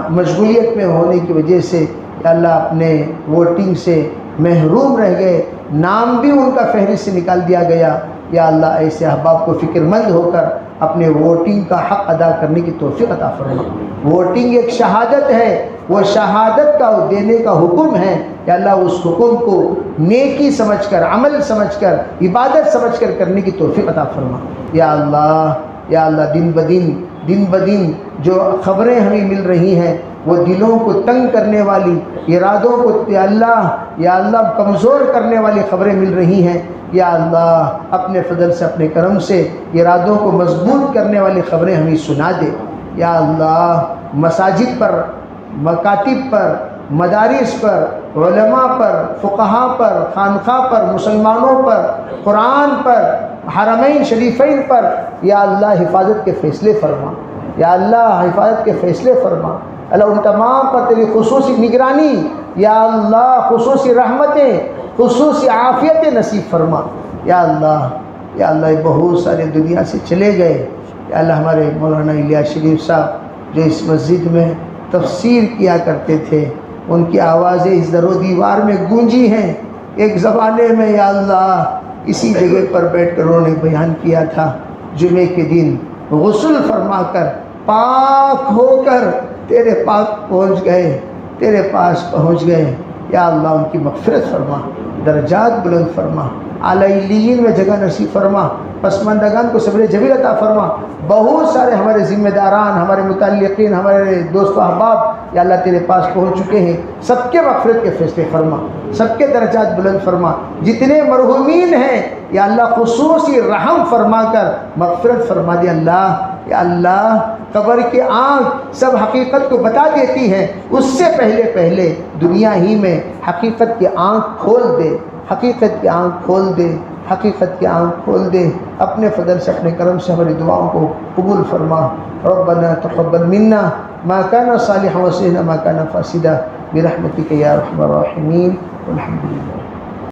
Speaker 1: مشغولیت میں ہونے کی وجہ سے یا اللہ اپنے ووٹنگ سے محروم رہ گئے، نام بھی ان کا فہرست سے نکال دیا گیا. یا اللہ ایسے احباب کو فکر مند ہو کر اپنے ووٹنگ کا حق ادا کرنے کی توفیق عطا فرما. ووٹنگ ایک شہادت ہے، وہ شہادت کا دینے کا حکم ہے. یا اللہ اس حکم کو نیکی سمجھ کر، عمل سمجھ کر، عبادت سمجھ کر کرنے کی توفیق عطا فرما. یا اللہ دن بدن جو خبریں ہمیں مل رہی ہیں وہ دلوں کو تنگ کرنے والی، ارادوں کو یا اللہ کمزور کرنے والی خبریں مل رہی ہیں. یا اللہ اپنے فضل سے، اپنے کرم سے ارادوں کو مضبوط کرنے والی خبریں ہمیں سنا دے. یا اللہ مساجد پر، مکاتب پر، مدارس پر، علماء پر، فقہاء پر، خانقاہ پر، مسلمانوں پر، قرآن پر، حرمین شریفین پر یا اللہ حفاظت کے فیصلے فرما. یا اللہ حفاظت کے فیصلے فرما. اللہ ان تمام پر تیری خصوصی نگرانی، یا اللہ خصوصی رحمتیں، خصوصی عافیتیں نصیب فرما. یا اللہ بہت سارے دنیا سے چلے گئے. یا اللہ ہمارے مولانا الیاس شریف صاحب جو اس مسجد میں تفسیر کیا کرتے تھے، ان کی آوازیں اس در و دیوار میں گونجی ہیں. ایک زمانے میں یا اللہ اسی جگہ پر بیٹھ کر انہوں نے بیان کیا تھا، جمعے کے دن غسل فرما کر پاک ہو کر تیرے تیرے پاس پہنچ گئے. یا اللہ ان کی مغفرت فرما، درجات بلند فرما، اعلی علیین میں جگہ نصیب فرما، پسماندگان کو صبر جمیل عطا فرما. بہت سارے ہمارے ذمہ داران، ہمارے متعلقین، ہمارے دوست و احباب یا اللہ تیرے پاس پہنچ چکے ہیں، سب کے مغفرت کے فیصلے فرما، سب کے درجات بلند فرما. جتنے مرحومین ہیں یا اللہ خصوصی رحم فرما کر مغفرت فرما دے. یا اللہ قبر کی آنکھ سب حقیقت کو بتا دیتی ہے، اس سے پہلے دنیا ہی میں حقیقت کی آنکھ کھول دے، حقیقت کی آنکھ کھول دے، حقیقت کی آنکھ کھول دے. اپنے فضل سے، اپنے کرم سے ہماری دعاؤں کو قبول فرما. ربنا تقبل منا ما كان صالحا وسيئا ما كان فاسدا برحمتك يا ارحم الراحمين والحمد لله.